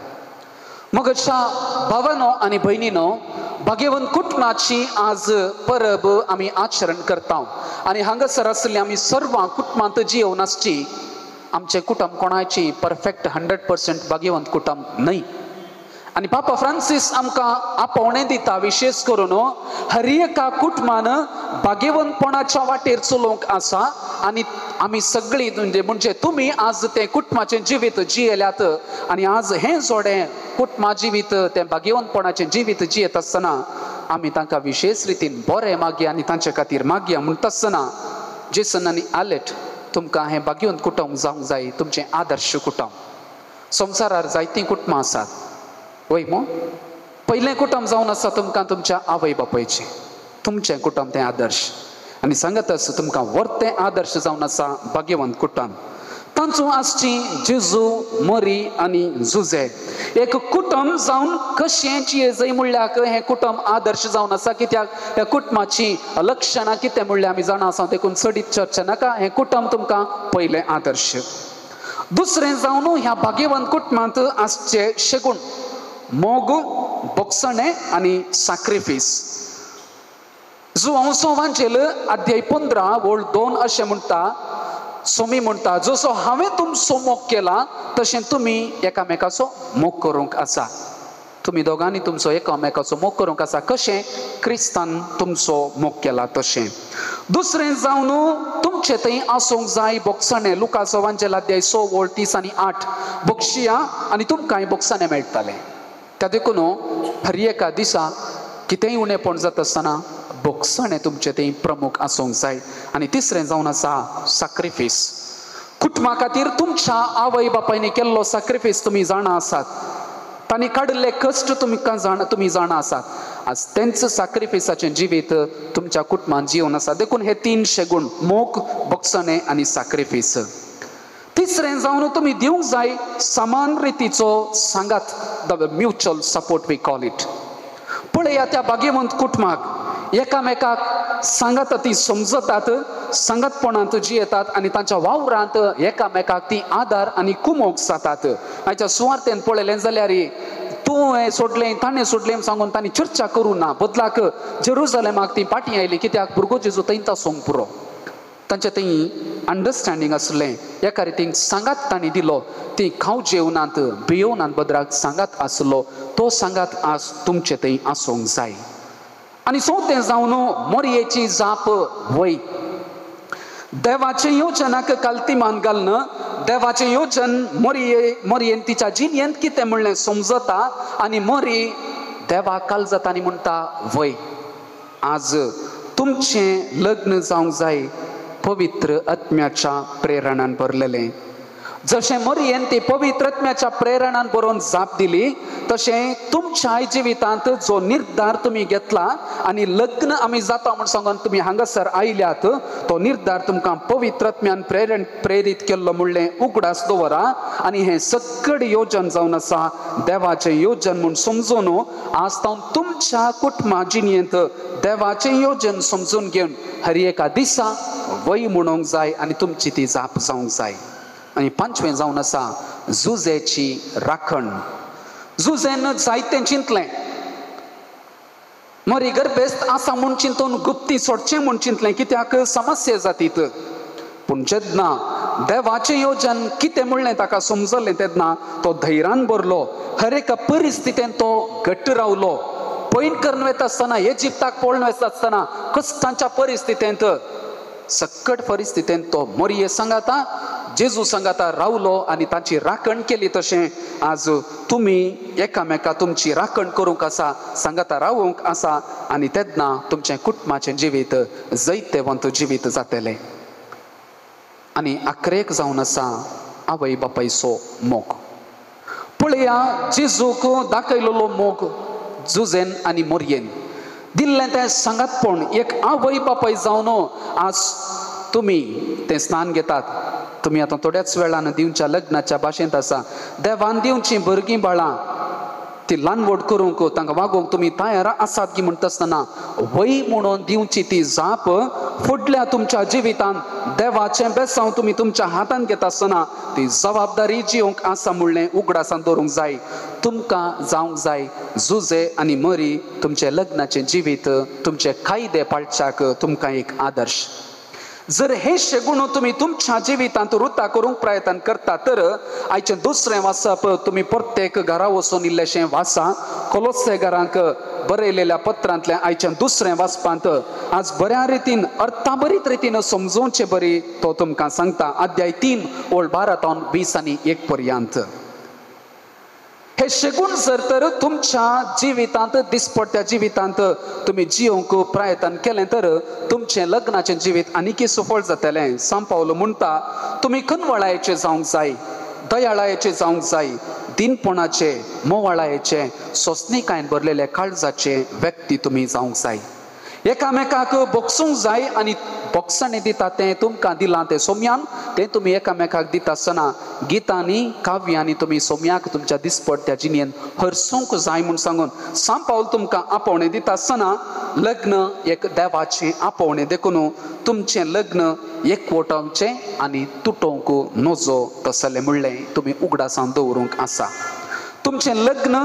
मोगाच्या भावानो आनी भयणीनो, भाग्यवंत कुटुंबाची आज परब आमी आचरण करता आनी हांगासर आसली आमी सर्व कुटुंबांत जियोवन आसची. आमचे कुटुंब कोणाची परफेक्ट 100% भाग्यवंत कुटुंब न्हय. आनी पापा फ्रांसीस आमकां आपोवणें दिता विशेष करून हर एका कुटुंबान भाग्यवंतपणाच्या वाटेर चलोवंक आसा आनी आमी सगळीं म्हणजे तुमी आज तें कुटुंबाचें जिवीत जियेल्यात आनी आज हें जोडें कुटुंबा जिवीत तें भाग्यवंतपणाचें जिवीत जियेत आसतना आमी तांकां विशेष रितीन बरें मागया आनी तांचे खातीर मागया. म्हणटा आसतना जेसन आनी आलेट तुमकां हें भाग्यवंत कुटुंब जावंक जाय, तुमचें आदर्श कुटुंब. संवसारार जायतीं कुटुंबां आसात वय मो. पयलें कुटुंब जावन आसा तुमकां तुमच्या आवय बापायचें, तुमचें कुटुंब तें आदर्श आनी सांगत आसा तुमकां व्हरतें आदर्श जावन आसा भाग्यवंत कुटुंब. तांचो आसची जेजू, मरी आनी जुजे. एक कुटुंब जावन कशें जिये जाय म्हणल्यार हें कुटुंब आदर्श जावन आसा. कित्याक ह्या कुटुंबाची लक्षणां कितें म्हणल्यार आमी जाणा आसा, देखून चडीत चर्चा नाका. हें कुटुंब तुमकां पयलें आदर्श. दुसरें जावन ह्या भाग्यवंत कुटुंबांत आसचे शेगूण मोग, बोगसणें आनी सॅक्रिफीस. जुवांचेल अध्याय 15 वोळ 2 अशें म्हणटा, सोमी म्हणटा, जसो हांवें तुमचो मोग केला तशें तुमी एकामेकाचो मोग करूंक आसा. तुमी दोगांनी तुमचो एकामेकाचो मोग करूंक आसा. कशें क्रिस्तान तुमचो मोग केला तशें. दुसरें जावन तुमचे थंय आसूंक जाय बोगसणें. लुकाचो वांचेल अध्याय 6 वोळ 30 आनी 8. बक्षिया आनी तुमकांय बोगसणें मेळटलें. त्या देखून हर एका दिसा कितेंय उणेपण जाता आसतना बोगसणें तुमचें थंय प्रमुख आसूंक जाय. आनी तिसरें जावन आसा सॅक्रिफीस. कुटुंबा खातीर तुमच्या आवय बापायनी केल्लो सॅक्रिफीस तुमी जाणा आसात. तांणी काडिल्ले कश्ट तुमी जाणा आसात. आज तेंच सॅक्रिफिसाचें जिवीत तुमच्या कुटुंबान जिवन आसा. देखून हे 3 शेगूण मोग, बोगसणें आनी सॅक्रिफीस. तिसरें जावन तुमी दिवंक जाय समान रितीचो सांगात, the mutual support we call it. पळया त्या भाग्यवंत कुटुंबाक एकामेकाक सांगात ती समजतात, सांगतपणांत जियेतात आनी तांच्या वावरांत एकामेकाक ती आदार आनी कुमोग जातात. आयच्या सुवार्थेन पळयलें जाल्यार तूं हें सोडलें ताणें सोडलें सांगून तांणी चर्चा करूं ना. बदलाक जेरुसलेमाक ती पाटी आयली. कित्याक भुरगो जेजू थंय तासोंक पुरो. तांचें थंय अंडरस्टँडींग आसलें. एका रितीन सांगात तांणी दिलो. ती खाव जेवणांत भियोवनांत बदराक सांगात आसलो. तो सांगात आज तुमचे थंय आसूंक जाय. आनी चवथें जावन मोरयेची जाप वय. देवाचें योजनाक काल्तिमान घालन देवाचें योजन मोरयेन तिच्या जिणेंत कितें म्हणलें समजता आनी मोरी देवाक काळजात आनी म्हणटा वय. आज तुमचें लग्न जावंक जाय पवित्र आत्म्याच्या प्रेरणान भरलेलें. जशें मोरयेन ती पवित्र आत्म्याच्या प्रेरणान बरोवन जाप दिली तशें तुमच्या जिवितांत जो निर्धार तुमी घेतला आनी लग्न आमी जाता म्हण सांगून तुमी हांगासर आयल्यात, तो निर्धार तुमकां पवित्र आत्म्यान प्रेरीत केल्लो म्हणलें उगडास दवरा. आनी हें सगळें योजन जावन आसा देवाचें योजन म्हूण समजून आज तावन तुमच्या कुटुंबा जिणेंत देवाचें योजन समजून घेवन हर एका दिसा वय म्हणूंक जाय आनी तुमची ती जाप जावंक जाय. आनी 5वें जावन आसा जुजेची राखण. जुजेन जायतें चिंतलें. मोरी गर्भेस्त आसा म्हूण चिंतून गुप्ती सोडचें म्हूण चिंतलें. कित्याक समस्या जातीत. पूण जेन्ना देवाचें योजन कितें म्हणलें ताका समजलें तेन्ना तो धैर्यान भरलो. हर एका परिस्थितीन तो घट्ट रावलो. पैन करून वता आसतना इजिप्ताक पळोवन वता आसतना कश्टांच्या परिस्थितींत सक्कट परिस्थितींत तो मोरये सांगाता जेजू सांगाता रावलो आनी तांची राखण केली. तशें आज तुमी एकामेका तुमची राखण करूंक आसा, सांगाता रावूंक आसा आनी तेन्ना तुमचें कुटुंबाचें जिवीत जैतवंत जिवीत जातलें. आनी आखरेक जावन आसा आवय बापायचो मोग. पळया जेजूक दाखयलेलो मोग जुजेन आनी मोरयेन. दिल्लें तें सांगातपण एक आवय बापाय जावन आज तुमी तें स्नान घेतात तुमी आतां थोड्याच वेळान दिवच्या लग्नाच्या भाशेंत आसा देवान दिवचीं भुरगीं बाळां ती ल्हान व्हड करूंक तांकां वागोवंक तुमी तयार आसात की म्हणटा आसतना वय म्हणून दिवची ती जाप फुडल्या तुमच्या जिवितांत देवाचें बेसांव तुमी तुमच्या हातांत घेता आसतना ती जबाबदारी जिवंक आसा म्हणलें उगडासान दवरूंक जाय तुमकां जावंक जाय झुजे आनी मरी तुमचें लग्नाचें जिवीत तुमचे कायदे पाळच्याक तुमकां एक आदर्श जर हे शेगुण तुमी तुमच्या जिवितांत रुता करूंक प्रयत्न करता तर आयचें दुसरें वाचप तुमी प्रत्येक घरा वचून इल्लेशें वाचा कोलोसे घरांक बरयलेल्या पत्रांतलें आयचें दुसरें वाचपांत आज बऱ्या रितीन अर्थाबरीत रितीन समजोवचें बरी तो तुमकां सांगता अध्याय 3 ओळ 12 ते 20 आनी 1 पर्यंत हे शेगून जर तर तुमच्या जिवितांत दिसपट्ट्या जिवितांत तुमी जिवंक प्रयत्न केलें तर तुमचें लग्नाचें जिवीत आनीक सफळ जातलें सांत पावलो म्हणटा तुमी कनवळायेचे जावंक जाय दयाळायेचे जावंक जाय दिनपणाचे मोवाळायेचे सोंसणीकायेन भरलेले काळजाचे व्यक्ती तुमी जावंक जाय एकामेकाक बोगसूंक जाय आनी बोगसणी दिता तें तुमकां दिलां तें सोम्यान तें तुमी एकामेकाक दिता आसतना गितांनी काव्यांनी तुमी सोम्याक तुमच्या दिसपट्ट्या जिणेन हरसूंक जाय म्हूण सांगून सांत पावल तुमकां आपोवणें दिता आसतना लग्न एक देवाचें आपोवणें देखून तुमचें लग्न एकवटावचें आनी तुटोवंक नजो तसलें म्हणलें तुमी उगडासान दवरूंक आसा तुमचें लग्न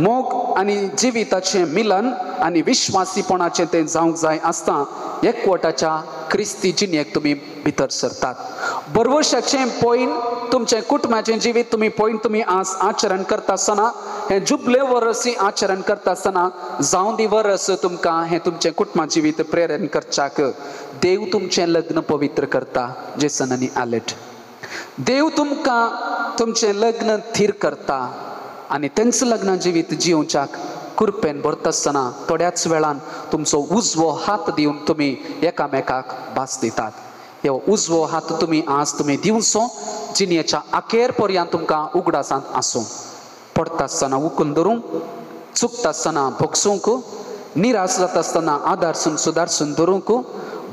मोग आनी जिविताचें मिलन आनी विश्वासीपणाचें तें जावंक जाय आसता एकवटाच्या क्रिस्ती जिणेक तुमी भितर सरतात बरवशाचें पॉयंट तुमचें कुटुंबाचें जिवीत तुमी आज आचरण करता आसतना हें जुबले वर्सी आचरण करता आसतना जावं दी वर्स तुमकां हें तुमचें कुटुंबा जिवीत प्रेरण करच्याक देव तुमचें लग्न पवित्र करता जेसन आनी आलेट देव तुमकां तुमचें लग्न थीर करता आनी तेंच लग्न जिवीत जिवच्याक कुरपेन भरता आसतना थोड्याच वेळान तुमचो उजवो हात दिवन तुमी एकामेकाक भास दितात हे उजवो हात तुमी आज तुमी दिवचो जिणेच्या अखेर पर्यंत तुमकां उगडासांत आसूं पडटा आसतना उखून धरूंक चुकता आसतना भोगसूंक निराश जाता आसतना आदारसून सुदारसून धरूंक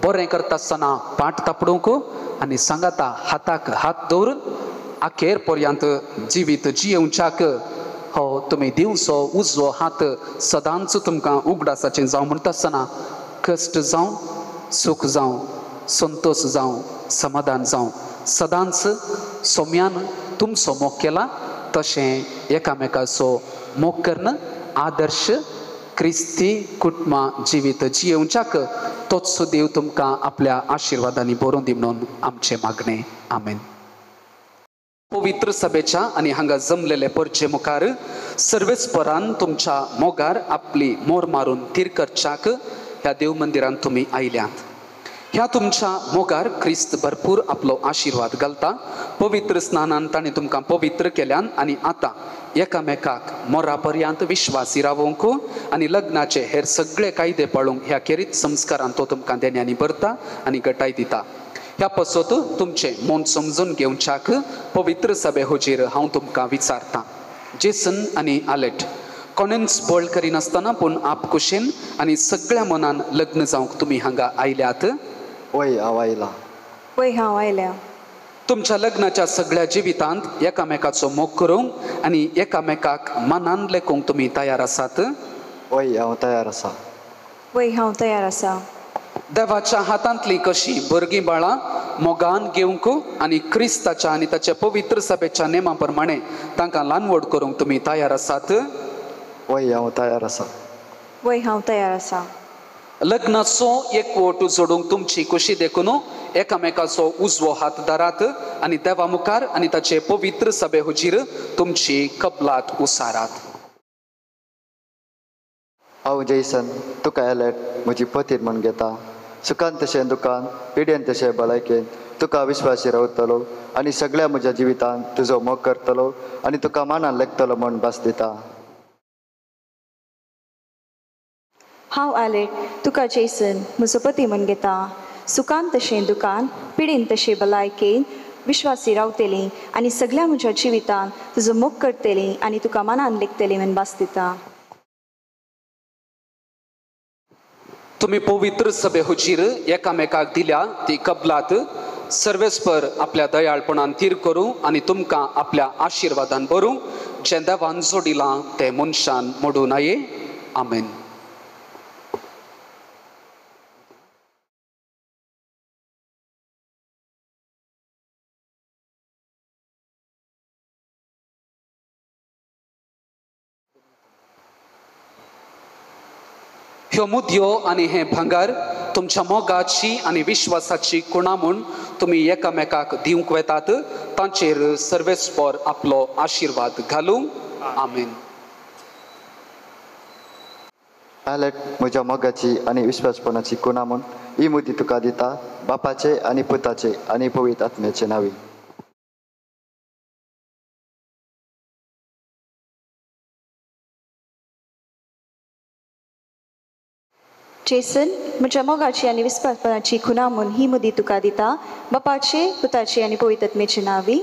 बरें करता आसतना पाट तापडूंक आनी सांगाता हाताक हात दवरून अखेर पर्यंत जिवीत जियेवच्याक हो तुमी दिवचो उजवो हात सदांच तुमकां उगडासाचें जावं म्हणटा आसतना कश्ट जावं सूख जावं संतोश जावं समाधान जावं सदांच सोम्यान तुमचो मोग केला तशें एकामेकाचो मोग करण आदर्श क्रिस्ती कुटुंबा जिवीत जियेवच्याक तोच देव तुमकां आपल्या आशिर्वादांनी भरून दी म्हणून आमचें मागणें आमेन पवित्र सभेच्या आनी हांगा जमलेले परचे मुखार सर्वेस्परान तुमच्या मोगार आपली मोर मारून तीर करच्याक ह्या देव मंदिरांत तुमी आयल्यात ह्या तुमच्या मोगार क्रिस्त भरपूर आपलो आशिर्वाद घालता पवित्र स्नानान ताणें तुमकां पवित्र केल्यान आनी आतां एकामेकाक मोरा पर्यंत विश्वासी रावोवंक आनी लग्नाचे हेर सगळे कायदे पाळूंक ह्या खेरीत संस्कारान तो तुमकां देण्यांनी भरता आनी गटाय दिता ह्या पासत तुमचें मन समजून घेवच्याक पवित्र सभे हुजीर हांव तुमकां विचारतां जेसन आनी आलेट कोणेंच बळ करिनासतना पूण आपकुशेन आनी सगळ्या मनान लग्न जावंक तुमी हांगा आयल्यात वय हांव आयला वय हांव आयल्या तुमच्या लग्नाच्या सगळ्या जिवितांत एकामेकाचो मोग करूंक आनी एकामेकाक मनान लेखूंक तुमी तयार आसात वय हांव तयार आसा वय हांव तयार आसा देवाच्या हातांतली कशी भुरगीं बाळां मोगान घेवंक आनी क्रिस्ताच्या आनी ताच्या पवित्र सभेच्या नेमा प्रमाणे तांकां ल्हान व्हड करूंक तुमी तयार आसात वय हांव तयार आसा वय हांव तयार आसा लग्नाचो एकवट जोडूंक तुमची कशी देखून एकामेकाचो उजवो हात धरात आनी देवा मुखार आनी ताचे पवित्र सभे हुजीर तुमची कबलात उसारात हांव जैसन तुका एलेट म्हजी पतीर म्हूण घेता सुखान तशें दुखान पिड्यान तशें भलायकेन तुका विश्वासी रावतलो आनी सगळ्या म्हज्या जिवितांत तुजो मोग करतलो आनी तुका मानान लेखतलो म्हूण भास दिता हांव आलेट तुका जैसन म्हजो पती म्हूण घेता सुखान तशें दुखान पिडीन तशें भलायकेन विश्वासी रावतली आनी सगळ्या म्हज्या जिवितांत तुजो मोग करतली आनी तुका मानान लेखतली म्हूण भास दिता तुम्ही पवित्र सभे हुजीर एकामेकाक दिल्या ती कबलात सर्वेस्पर आपल्या दयाळपणान तीर करूं आणि तुमकां आपल्या आशिर्वादान भरूं जे देवान जोडिलां ते मनशान मोडूं नये. आमेन. ह्यो मुद्यो आणि हे भांगर तुमच्या मोगाची आणि विश्वासाची खुणा म्हूण तुम्ही एकामेकाक दिवंक वेतात तांचेर सर्वेस्पर आपलो आशिर्वाद घालूं. आमेन. आलेट म्हज्या मोगाची आणि विश्वासपणाची खुणा म्हूण ही मुदी तुका दिता बापाचे आणि पुताचे आणि पवित्र आत्म्याचे नावी. जेसन म्हज्या मोगाची आनी विस्वासपणाची खुणा म्हूण ही मुदी तुका दिता बापाचे पुताचे आनी पवित्र आत्म्याचे नावी.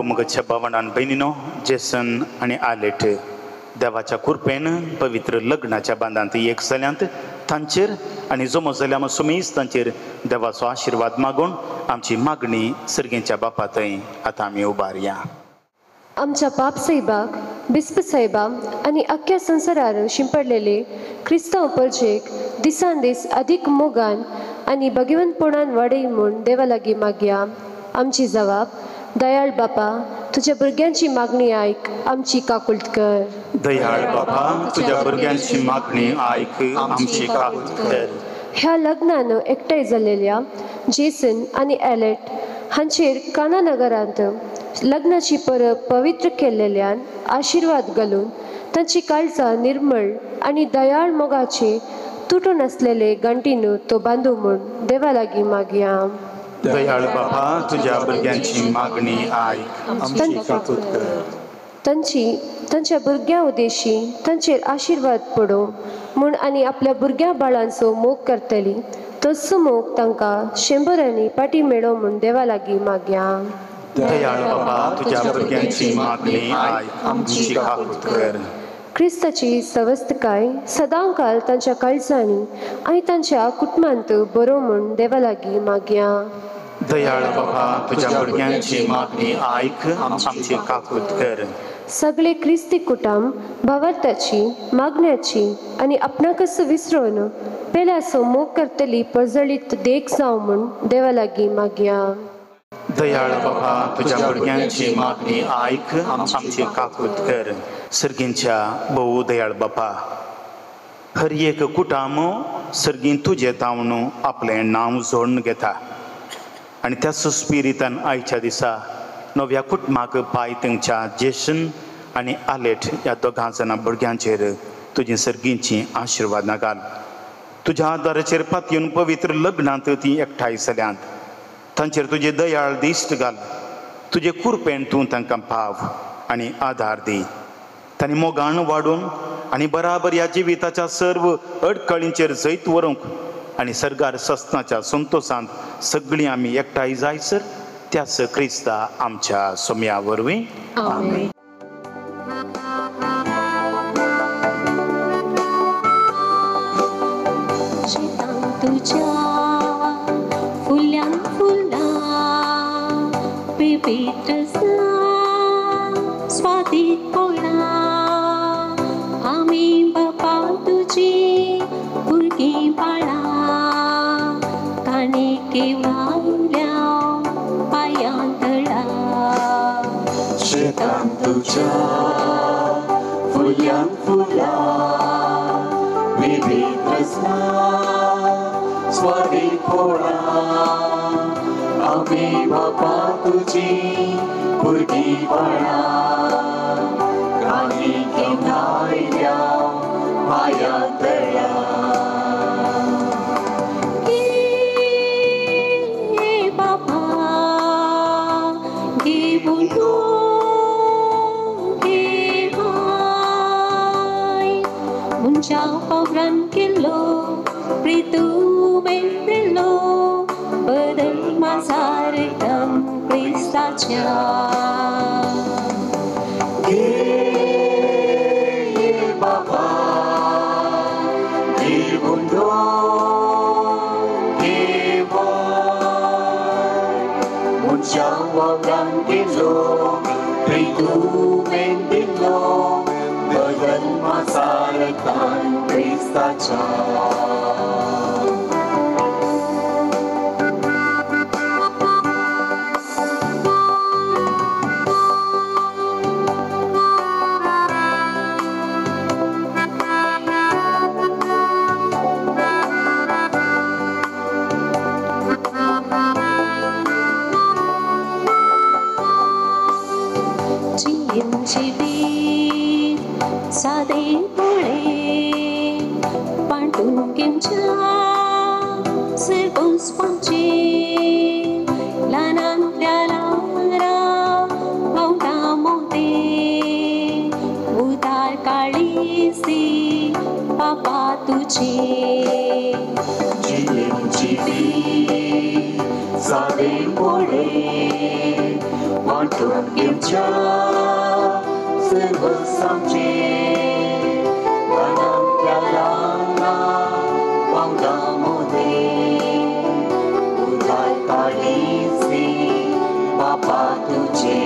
मोगाच्या भावंडान बहिणीनो, जेसन आणि आलेट देवाच्या कृपेन पवित्र लग्नाच्या बांधांत एक जाल्यांत तांचेर आणि जमो जाल्या सुमीस तांचेर देवाचो आशिर्वाद मागून आमची मागणी सर्गेच्या बापा थंय आतां आमी उबारया. आमच्या बाप साहेबाक बिस्प साहेबा आणि अख्ख्या संवसारार शिंपडलेले क्रिस्तांव परजेक दिसान दीस अधिक मोगान आणि भगिवंतपणान वाडय म्हूण देवा लागीं मागया. आमची जबाब, दयाळ बापा तुझ्या भुरग्यांची मागणी आयक, आमची काकुळट कर. दयाळ बापा तुझ्या भुरग्यांची मागणी आयक, आमची काकुळट कर. ह्या लग्नान एकठांय जाल्लेल्या जेसन आणि एलेट हांचेर काना नगरांत लग्नाची परब पवित्र केल्लेल्यान आशिर्वाद घालून तांची काळजां निर्मळ आणि दयाळ मोगाचे तुटून आसलेले गंटीन तो बांदू म्हूण देवा लागीं मागया. दयाळ बापा तुझ्या भुरग्यांची मागणी आयक, आमची काकुळट कर. तांच्या भुरग्यां उदेशी तांचेर आशिर्वाद पडो म्हूण आनी आपल्या भुरग्या बाळांचो मोग करतली तसो मोग तांकां 100 पाटी मेळो म्हूण देवा लागीं मागया. दयाळ बापा तुझ्या भुरग्यांची मागणी आयक, आमची काकुळट कर. क्रिस्ताची सवस्तकाय सदां काल तांच्या काळजांनी आनी तांच्या कुटुंबांत बरो म्हूण देवा लागीं मागया. दयाळ बापा तुझ्या भुरग्यांची मागणी आयक, आमची काकुळट कर. सगळे क्रिस्ती कुटुंब भावार्थाची मागण्याची आणि आपणाकच विसरून पेल्याचो मोग करतली पळजळीत देख जावं म्हूण देवा लागीं मागया. दयाळ बापा तुझ्या भुरग्यांची मागणी आयक, आमची काकुळट कर. सर्गींच्या भोव दयाळ बापा, हर एक कुटाम सर्गीन तुझे तावन आपलें नांव जोडून घेता आणि त्या सुस्पिरितान आयच्या दिसा नव्या कुटुंबाक पाय तांच्या जेसन आणि आलेट ह्या दोगां जाणां भुरग्यांचेर तुजी सर्गींची आशिर्वादां घाल. तुज्या आदाराचेर पातयेवन पवित्र लग्नांत ती एकठांय जाल्यांत तांचेर तुजे दयाळ दिश्ट घाल. तुजे कुरपेन तूं तांकां पाव आनी आदार दी. तांणी मोगान वाडून आनी बराबर ह्या जिविताच्या सर्व अडखळींचेर जैत व्हरूंक आनी सर्गार सस्ताच्या संतोशांत सगळीं आमी एकठांय जायसर त्याच क्रिस्ता आमच्या सोम्या वरवीं. आमेन. आमी बापा तुजी भुरगीं बाळा कानी घेवन आयल्या माया दया. मुंच्या पावरान केल्लो प्रितुमेन दिल्लो बदल माझा रितम क्रिस्ताच्या बाबा देवुंदो मुंच्या पावरान केल्लो प्रितुमेन दिल्लो बदल माझा रितम क्रिस्ताच्या सादे पोळे पांडुरंगाच्या सर्वस्वांचे लहानांतल्या ल्हारा पावला मोठे उदार काळीसी बाबा तुझे सादे पोळे पांडुरंगाच्या सर्वस्वांचे लहानांतल्या ल्हारा पावला मोठे उदार काळीसी बाबा तुझे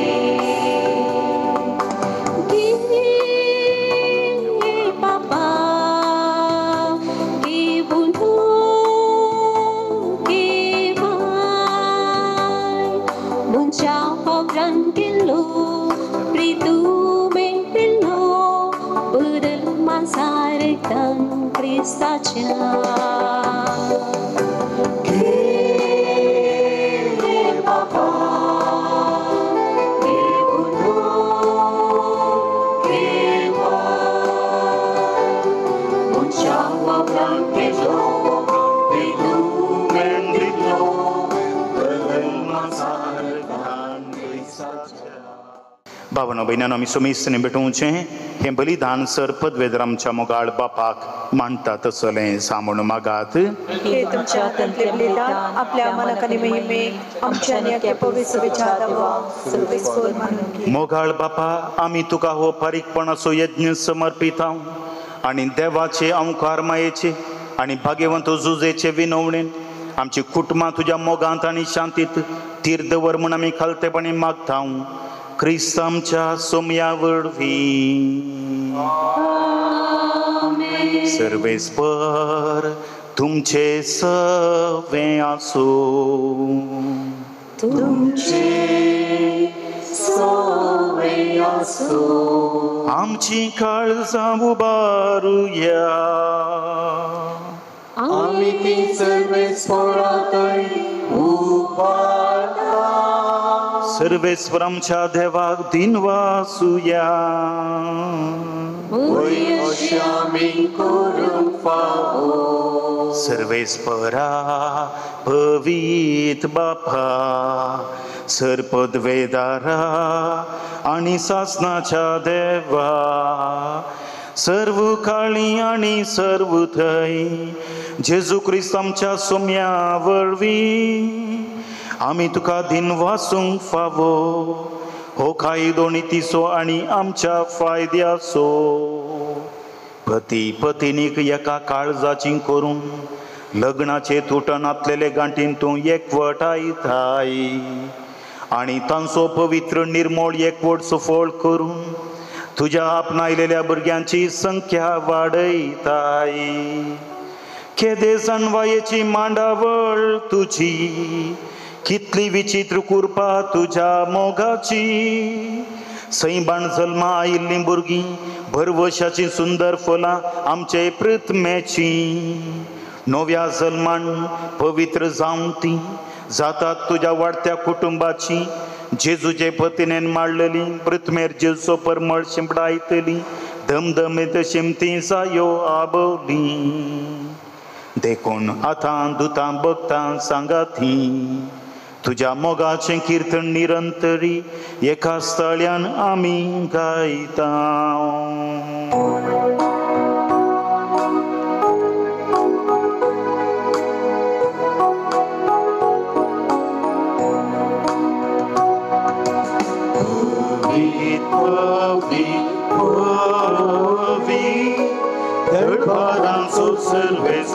भावना भयणानो आमी समेस्तने भेटोवचे हे बलिदान सरपद वेदर आमच्या मोगाळ बापाक मांडटा तसलें सांबण मागात हे तुमच्या हातांतले बलिदान आपल्या मनाक आनी महिमेक आमच्या आनी पवित्र विचारावा सर्वेस्वर मानून घे. मोगाळ बापा आमी तुका हो पारीकपणाचो यज्ञ समर्पिता आनी देवाचे अंकार मायेचे आनी भाग्यवंत जुजेचे विनवणेन आमची कुटुंबां तुज्या मोगांत आनी शांतीत तीर दवर म्हूण आमी खालतेपणी मागता क्रिस्त आमच्या सोम्या वरवीं सर्वेस्पर तुमचे सवे आसो तुमचे सवे आसो आमची काळजां उबारुया आमी ती सर्वेस्परांतय उबारता सर्वेस्वर आमच्या देवाक दिनवासुया सर्वेस्परा पवित बापा सरपद वेदारा आनी सासनाच्या देवा सर्व काळी आनी सर्व थंय जेजू क्रिस्त आमच्या सोम्या वरवीं आमी तुका दिन वासूंक फावो हो कायदो नितीसो आनी आमच्या फायद्याचो पती पत्नीक एका काळजाची करून लग्नाचे तुटन आसलेले गांठीन तूं एकवटायताय आनी तांचो पवित्र निर्मळ एकवट सफळ करून तुज्या आपणायलेल्या भुरग्यांची संख्या वाडयताय केदे जाणवायेची मांडावळ तुजी कितली विचित्र कुरपा तुझ्या मोगाची सैबाण जल्मा आयिल्लीं भुरगीं भरवशाची सुंदर फलां आमचे प्रथमेची नव्या जल्मान पवित्र जावन ती जातात तुझ्या वाडत्या कुटुंबाची जेजूचे पतीनेन मारलेली प्रथमेर जेजूचो परमळ शिंपडायतली धमधमीत शिमती सायो आबवली देखून आतां दुतां बगतां सांगाती तुझ्या मोगाचें कीर्तन निरंतरी एका स्थळ्यान आमी गायता दळपारांचो सर्वेस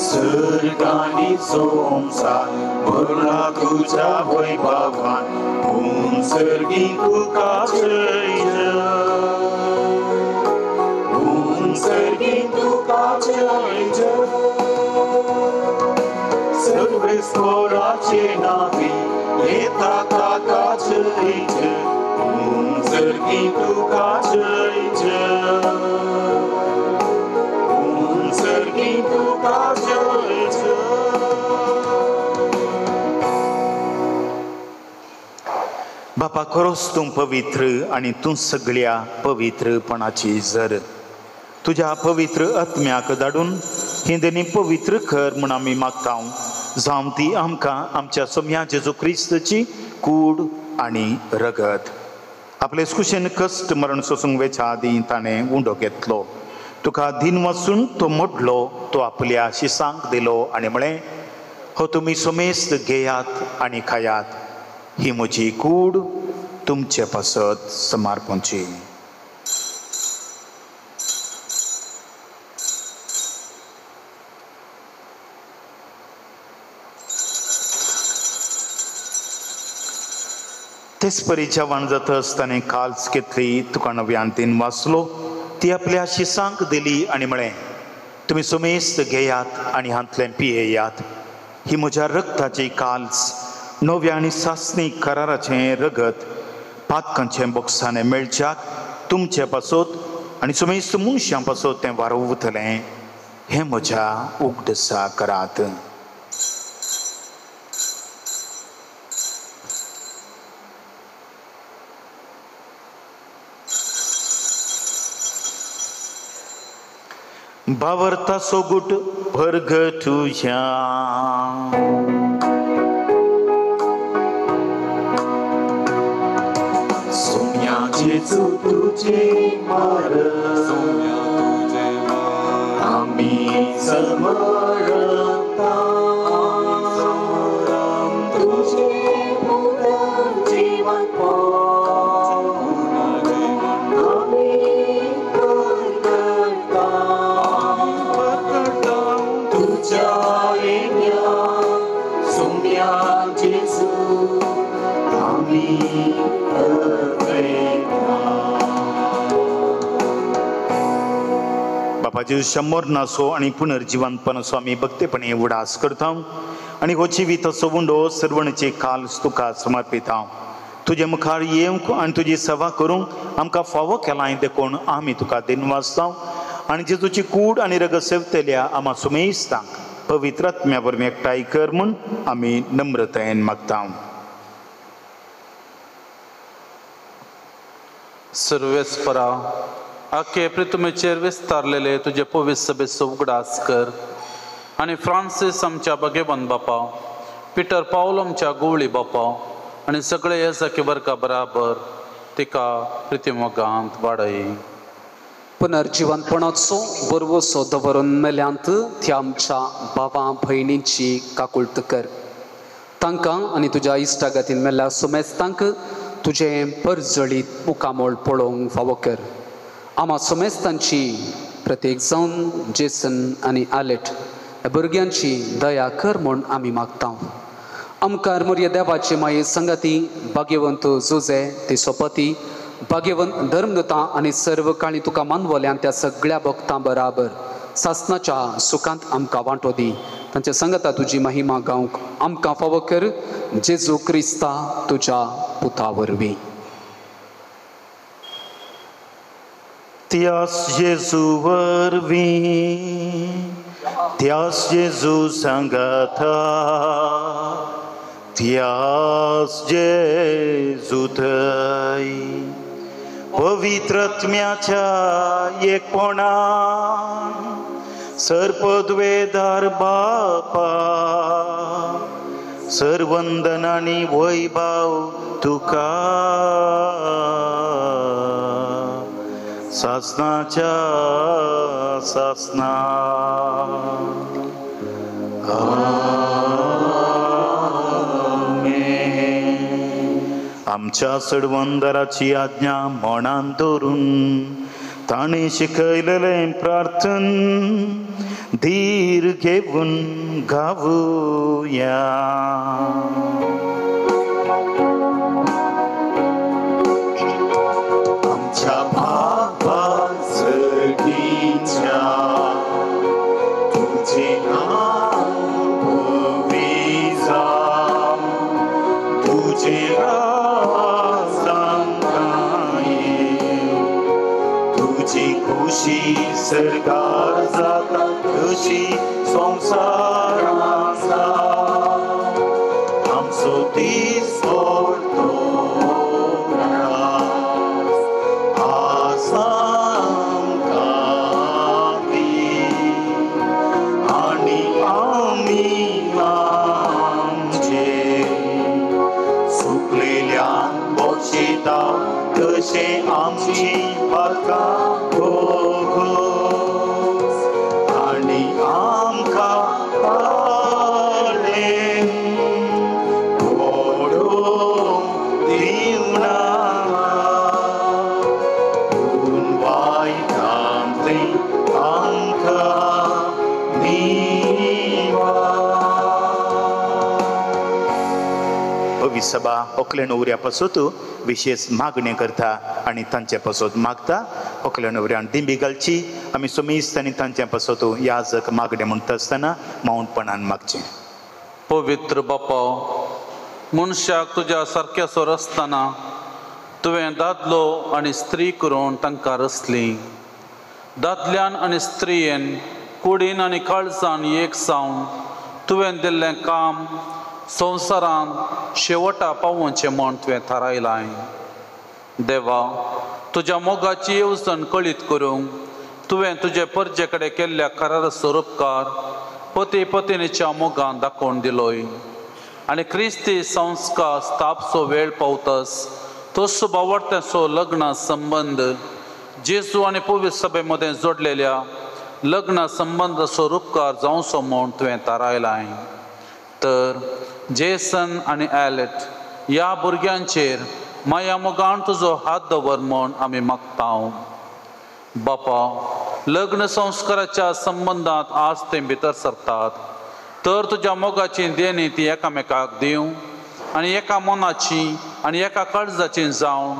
सर्गानी संसार भरला तुझ्या वैभवान पूर्ण सर्गी तुका जय पूर्ण सर्गी तुका जय सर्वेस्वराचे नावी येता ताका जय पूर्ण सर्गी तुका जय पूर्ण सर्गी तुका जय बापा खरोच तूं पवित्र आणि तूं सगळ्या पवित्रपणाची जर तुझ्या पवित्र आत्म्याक धाडून हिंदनी पवित्र कर म्हूण आमी मागता जावं ती आमकां आमच्या सोम्या जेजू क्रिस्ताची कूड आनी रगत आपले कुशेन कश्ट मरण सोसूंक वेच्या आदीं ताणें उंडो घेतलो तुका दिन वचून तो मोडलो तो आपल्या शिसांक दिलो आनी म्हळें हो तुमी सोमेस्त घेयात आनी खायात ही म्हजी कूड तुमचे पासत समर्पणची तेच परी जेवण जाता आसतना काल्स घेतली तुका नव्यान तीन वाचलो ती आपल्या शिसांक दिली आनी म्हळें तुमी सोमेस्त घेयात आनी हातलें पियेयात ही म्हज्या रक्ताची काल्स नव्या आनी सासणी कराराचें रगत पातकांचे बोक्साने मेळच्याक तुमचे पासत आनी सोमेस्त मनशां पासत तें वारोवतलें हें म्हज्या उगडसा करात बावरता सोगुट भर्ग तुझ्या जेजू तुझे मार आम्ही समरता तुझे पूर्ण जीवन तुझ्या सोम्या जेजू आम्ही बापाजी शंभर नासो आणि पुनर्जीवनपण असो आमी भक्तीपणे उडास करता आणि हो जिवीत असो उंडो सर्वणचे काल तुका समर्पिता तुझे मुखार येवंक आणि तुजी सेवा करूंक आमकां फावो केलाय देखून आमी तुका दिन वाचता आणि जेजूची कूड आणि रगत सेवतल्या आमा सुमेस्तांक पवित्र आत्म्या वरवीं एकठांय कर म्हूण आमी नम्रतायेन मागता सर्वेस्परा आखे पृथ्वीचेर विस्तारलेले तुझे पवित्र सभेचो उगडास कर आणि फ्रांसीस आमच्या भगेवन बापा पिटर पावल आमच्या गोवळी बापा आणि सगळे येसाके वर्गा बराबर तिका प्रितीमोगांत वाडय पुनर्जीवनपणाचो बरवसो दवरून मेल्यांत त्या आमच्या भावां भयणींची काकुळट कर तांकां आनी तुज्या इश्टागतीन मेल्ल्या सुमेस्तांक तुझे परजळीत मुकामोळ पळोवंक फावो कर आमा सुमेस्तांची प्रत्येक जावन जेसन आनी आलेट ह्या भुरग्यांची दया कर म्हूण आमी मागता आमकां मोरये देवाची माये संगती भाग्यवंत जोजे ती सोपती भाग्यवंत धर्मदूतां आनी सर्व काळी तुका मानवल्यान त्या सगळ्या भक्तां बराबर सासणाच्या सुखांत आमकां वांटो दी तांच्या संगता तुजी महिमा गावंक आमकां फावो कर जेजू क्रिस्ता तुज्या पुता वरवीं त्यास जेजू वरवीं त्यास जेजू सांगाता त्यास जेजू थंय पवित्र आत्म्याच्या एकपणान सर्पद्वेदार बापा सर्वंदन आनी वैभव तुका सासनाच्या सासना आमच्या सडवंदराची आज्ञा मनान दवरून ताणे शिकयलेलें प्रार्थन धीर घेवन गावुया. आमच्या बाबा सगळींच्या तुझे नाव भवी जावं, तुझे राज आमकां येवं, तुझी खुशी सरकार जाता तशी संवसारांत जावं. आमचो दीस व्हरतो तशे आमची हक्कां भोगोस आनी आमकां पाडें घडोवन दिवना. पूण वायटांतलीं आमकां निवार. पवित्र सभा ओकले नवऱ्या पासून विशेष मागणी करता आणि तांचे पासून मागता. ओकल्या नवऱ्यान दिंबी घालची. आमी सोमेस्तांनी तांचे पासून याजक मागणे म्हणटा आसतना माऊंटपणान मागचें. पवित्र बापा, मनशाक तुज्या सारक्या सोर आसतना तुवें दादलो आनी स्त्री करून तांकां रचली. दादल्यान आनी स्त्रियेन कुडीन आनी काळजान एक जावन तुवें दिल्लें काम संवसारांत शेवटा पावोवचें म्हण तुवें थारायलां. देवा, तुज्या मोगाची येवजण कळीत करूंक तुवें तुजे परजे कडेन केल्ल्या करार स्वरूपकार पती पत्नीच्या मोगान दाखोवन दिलोय. आनी क्रिस्ती संस्कार स्थापसो वेळ पावतस तो सुबावडतेचो लग्न संबंध जेजू आनी पवित्र सभे मदें जोडलेल्या लग्न संबंध स्वरूपकार जावचो म्हण तुवें थारायलां. तर जेसन आनी एलेट ह्या भुरग्यांचेर माया मोगान तुजो हात दवर म्हण आमी मागता. बापा, लग्न संस्काराच्या संबंधांत आज ते भितर सरतात तर तुज्या मोगाची देणी ती एकामेकाक दिवं आनी एका मनाची आनी एका काळजाची जावन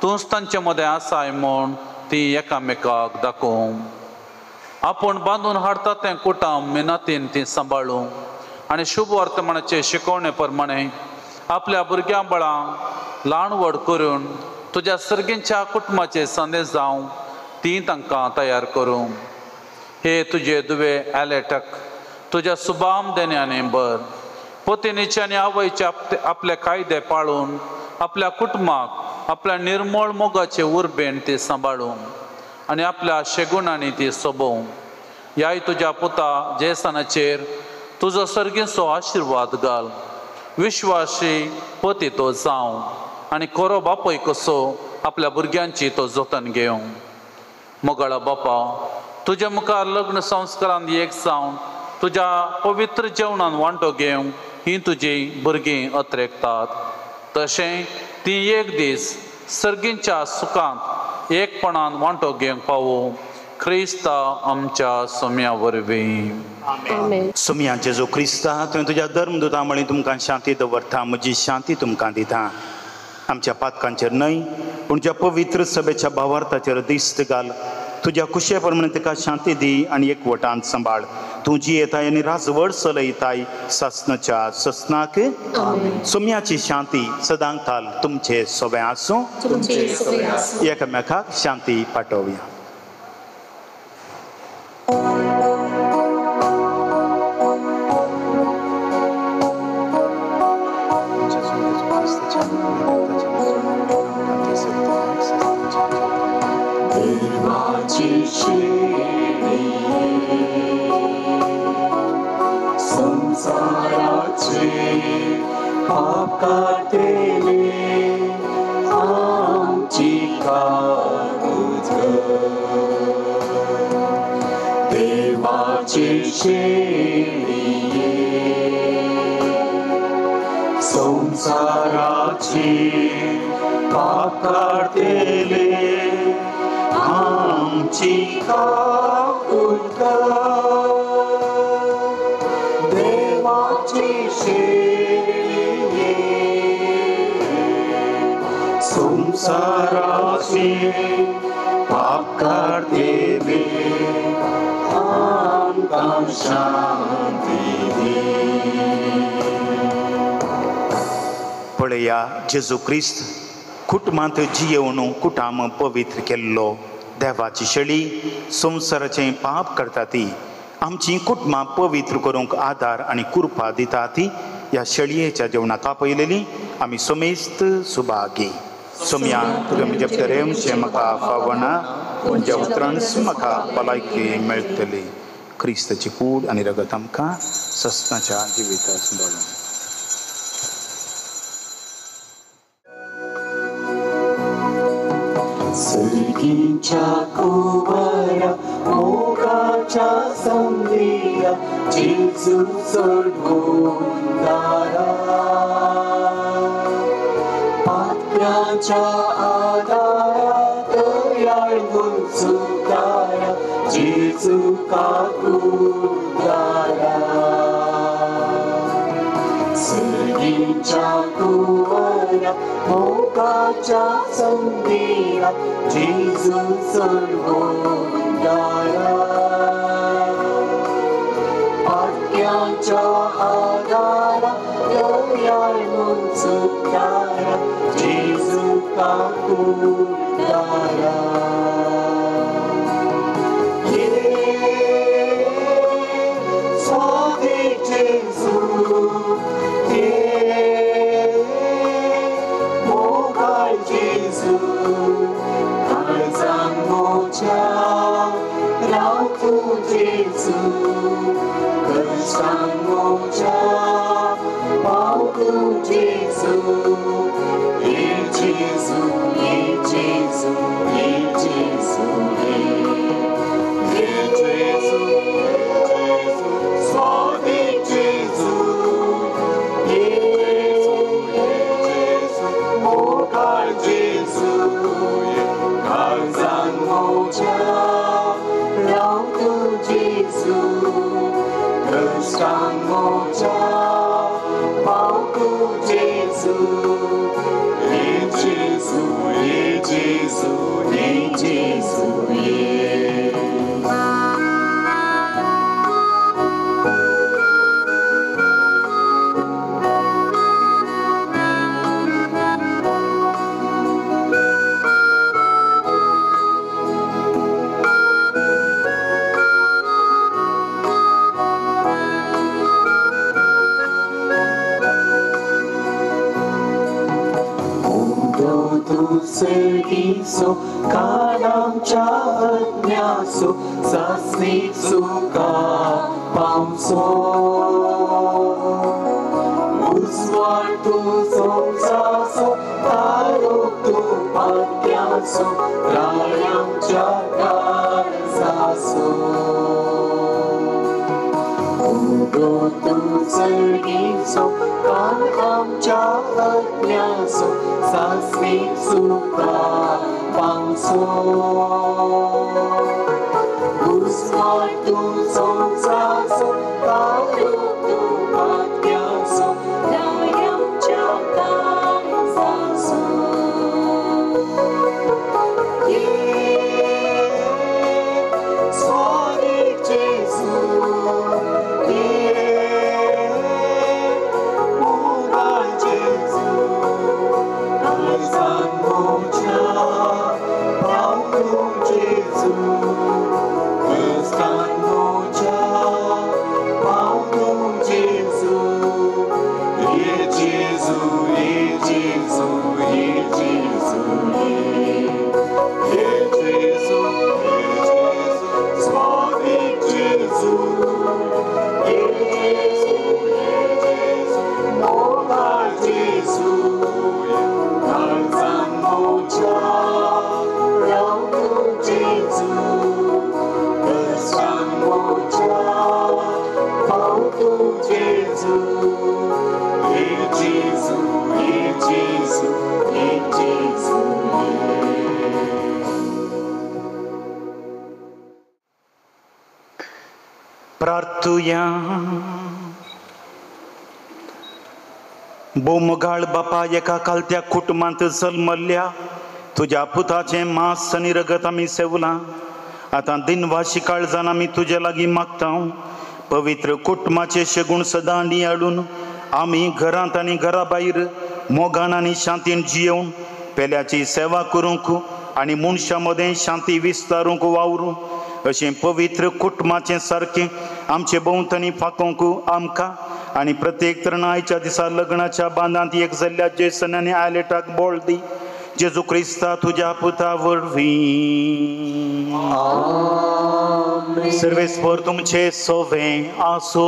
तूंच तांचे मदें आसाय म्हण ती एकामेकाक दाखोवं. आपूण बांदून हाडटा तें कुटुंब मिनतीन ती सांबाळूं आनी शुभ वर्तमानाचे शिकवणे प्रमाणे आपल्या भुरग्यां बळांक ल्हान व्हड करून तुज्या सर्गींच्या कुटुंबाचे संदेश जावं ती तांकां तयार करूं. हे तुजे दुवे एलेटक तुज्या सुबाम देण्याने भर. पत्नीचे आनी आवयचे आपले कायदे पाळून आपल्या कुटुंबाक आपल्या निर्मळ मोगाचे उर्बेन ती सांबाळूं आनी आपल्या शेगुणांनी ती सोबोवं. ह्याय तुज्या पुता जेसनाचेर तुजो सर्गीचो आशिर्वाद घाल. विश्वासी पती तो जावं आनी खरो बापूय कसो आपल्या भुरग्यांची तो जतन घेवं. मोगाळा बापा, तुज्या मुखार लग्न संस्कारांत एक जावन तुज्या पवित्र जेवणान वांटो घेवं ही तुजी भुरगीं अत्रेकतात. तशें ती एक दीस सर्गींच्या सुखांत एकपणान वांटो घेवंक पावो. क्रिस्ता आमच्या सोम्या वरवीं. सोम्या जेजू क्रिस्ता, तुवें तुज्या धर्मदुता मळी तुमकां शांती दवरता. म्हजी शांती तुमकां दिता. आमच्या पातकांचेर न्हय पूण तुज्या पवित्र सभेच्या भावार्थाचेर दिस्त घाल. तुज्या कुशे प्रमाणे ताका शांती दी आनी एकवटान सांबाळ. तुजी येताय आनी राजवड चलयताय ससनाच्या ससनाक. सोम्याची शांती सदांच थाल तुमचे सोबे आसूं. एकामेकाक शांती पाठोवया. संसाराचे पाप काटेले आमची काळूज देवाचे शेळिये संसाराचे पाकारतेले आमची काकुळका देवाची शेळी संसाराची पाकारतेले आमकां शांती दी. पळया जेजू क्रिस्त कुटुंबांत जियेवन कुटाम पवित्र केल्लो देवाची शेळी संवसाराचें पाप करता ती आमची कुटुंबां पवित्र करूंक आदार आनी कृपा दिता ती ह्या शेळयेच्या जेवणाक आपयलेली आमी समेस्त सुभागी. सोम्या तुगे म्हजे प्रेमचें म्हाका फावना तुज्या उतरांच म्हाका भलायकी मेळटली. क्रिस्ताची कूड आनी रगत आमकां सस्ताच्या जिविता सांबाळून. सर्गीच्या कुवारा मोगाच्या संधिया जेजू सोडून दारा पाप्याच्या आदारा दयाळून सुदारा जेजू काकुदारा सर्गीच्या कुवारा मोगाच्या संधिया जेजू सोडून दारा पाप्याच्या आदारा दयाळून सुदारा जेजू काकुदारा. स्वामी जेजू मोगाळ जेजू काळजांत मोच्या राव तूं जेजू कश्टांत मोच्या पाव तूं जेजू हे जेजू हे जेजू हे जेजू हे जेजू स्वामी जेजू हे जेजू मोगाळ जेजू काळजांत मोच्या राव तूं जेजू कश्टांत मोच्या पाव तूं जेजू हे जेजू हे जेजू हे जेजू हे. सर्गीचो काळांच्या अज्ञासो सासणीचो का पावसो उजवाड तुजो जासो तारो तूं पात्यासो रायांच्या काळजासो उगो तूं सर्गीचो काळांच्या अज्ञासो सासणी सुका पावसो उजवाड तुजो जासो तारो तूं पात्यासो रायांच्या काळजासो. स्वामी जेजू मोगाळ जेजू काळजांत मोच्या पाव तूं जेजू कश्टांत मोच्या पाव तूं जेजू हे जेजू हे जेजू हे जेजू हे जेजू स्वामी जेजू हे जेजू मोगाळ जेजू काळजांत मोच्या राव तूं जेजू प्रार्थुया. बोमगाळ बापा एका कालत्या कुटुंबांत जल्मल्ल्या तुझ्या पुताचे मांस आनी रगत आमी सेवला. आतां दिनवाशी काळजान आमी तुजे लागीं मागता. पवित्र कुटुंबाचे शेगूण सदां नियाळून आमी घरांत आनी घरा भायर मोगान आनी शांतीन जियेवन पेल्याची सेवा करूंक आनी मनशां मदें शांती विस्तारूंक वावरूं अशें पवित्र कुटुंबाचें सारकें आमचे भोंवतणी फाकोवंक आमकां आनी प्रत्येक तरणायच्या दिसा लग्नाच्या बांदांत एक जाल्ल्या जेसन आनी आयलेटाक बोळ दी. जेजू क्रिस्ता तुज्या पुता वरवीं. सर्वेस्पर तुमचे सोवें आसो.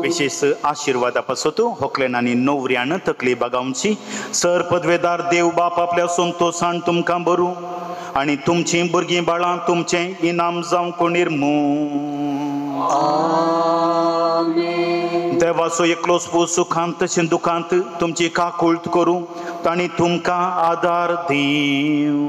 विशेष आशिर्वादा पासत होकलेन आनी नवऱ्यान तकली बागावची. सर पदवेदार देव बाप आपल्या संतोषान तुमकां भरूं आनी तुमचीं भुरगीं बाळां तुमचें इनाम जावंक निर्मूळ. देवाचो एकलोच पूत सुखांत तशें दुखांत तुमची काकुळट करूं ताणी तुमकां आदार दिवं.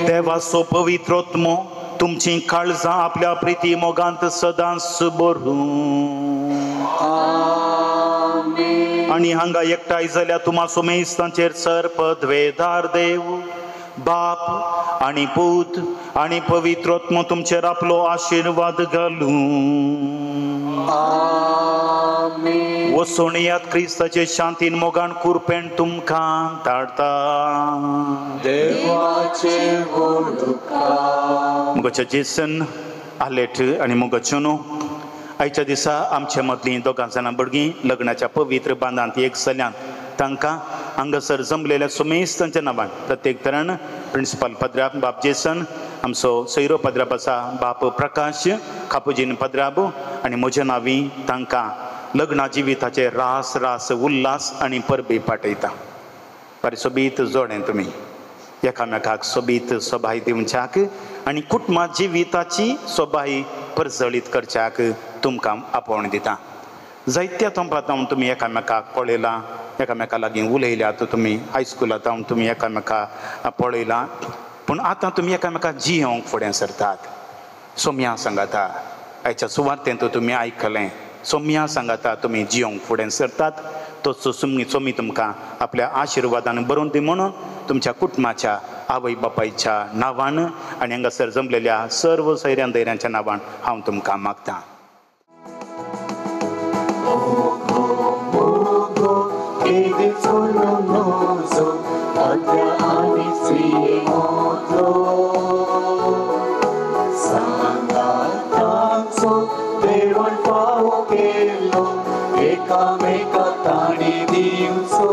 देवाचो पवित्रोत्मो तुमची काळजां आपल्या प्रिती मोगांत सदांच भरूं. आनी हांगा एकठांय जाल्या तुमाचो मेस्तांचेर सर पदवेदार देव बाप आनी पूत आनी पवित्रोत्म तुमचेर आपलो आशिर्वाद घालूं. वसोणयात क्रिस्ताचे शांतीन मोगान कुरपेण तुमकां धाडटा. मुगोच्या जेसन आलेट आनी मुगोच्यो न्हू आयच्या दिसा आमच्या मदलीं दोगां जाणां भुरगीं लग्नाच्या पवित्र बांदांत एक जाल्यान तांकां हांगासर जमलेल्या सुमेस्तांच्या नांवान प्रत्येक तरान प्रिंसिपल पद्राब बाब जेसन, आमचो सैरो पद्राब आसा बाप प्रकाश, कापुजीन पद्राब आनी म्हज्या नांवीं तांकां लग्ना जिविताचे रास रास उल्हास आनी परबी पाठयता. बरें सोबीत जोडें तुमी एकामेकाक सोबीत सोबाय दिवच्याक आनी कुटुंबा जिविताची सोबाय परजळीत करच्याक तुमकां आपोवण दिता. जायत्या तोंपातावन तुमी एकामेकाक पळयलां, एकामेका लागीं उलयल्यात, तुमी हायस्कुलांत तुमी एकामेका पळयलां, पूण आतां तुमी एकामेका जियोंक फुडें सरतात. सोम्या सांगाता आयच्या सुवातेंत तुमी आयकलें, सोम्या सांगाता तुमी जियोंक फुडें सरतात. तोच सोमी तुमकां आपल्या आशिर्वादान बरोवन दी म्हणून तुमच्या कुटुंबाच्या आवय बापायच्या नांवान आनी हांगासर जमलेल्या सर्व सैऱ्यां दैऱ्यांच्या नांवान हांव तुमकां मागतां. एकामेका ताणी दिवचो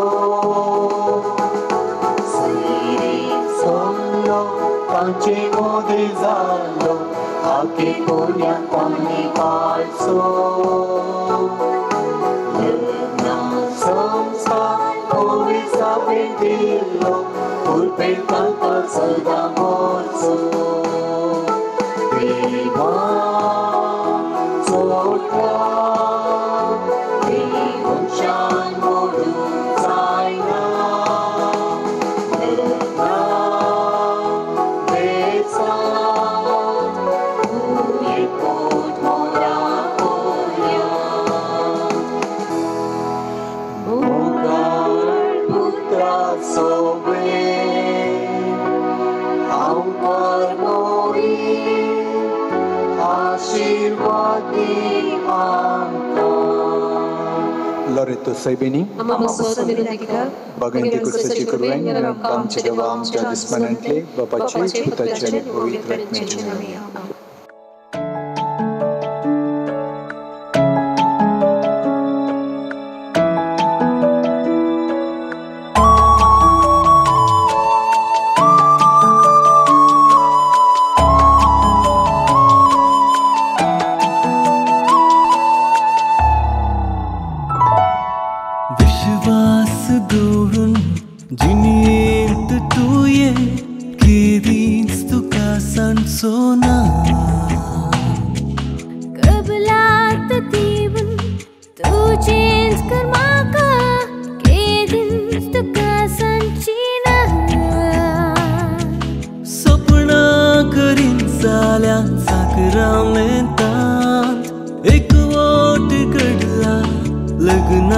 सोमलो तांचे मोदे जालो आके कोण्या ताणी पाळचो लग्ना संस्कार कोवी साबे दिलो उरपे तांकां सदां मोरचो देवा चोट्या Loreto Saibini, Baganti Kursachi Kurwen, Kamchi Devam Jadis Manantli, Bapachi, Putachani, Pavitratmeni.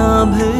ना भे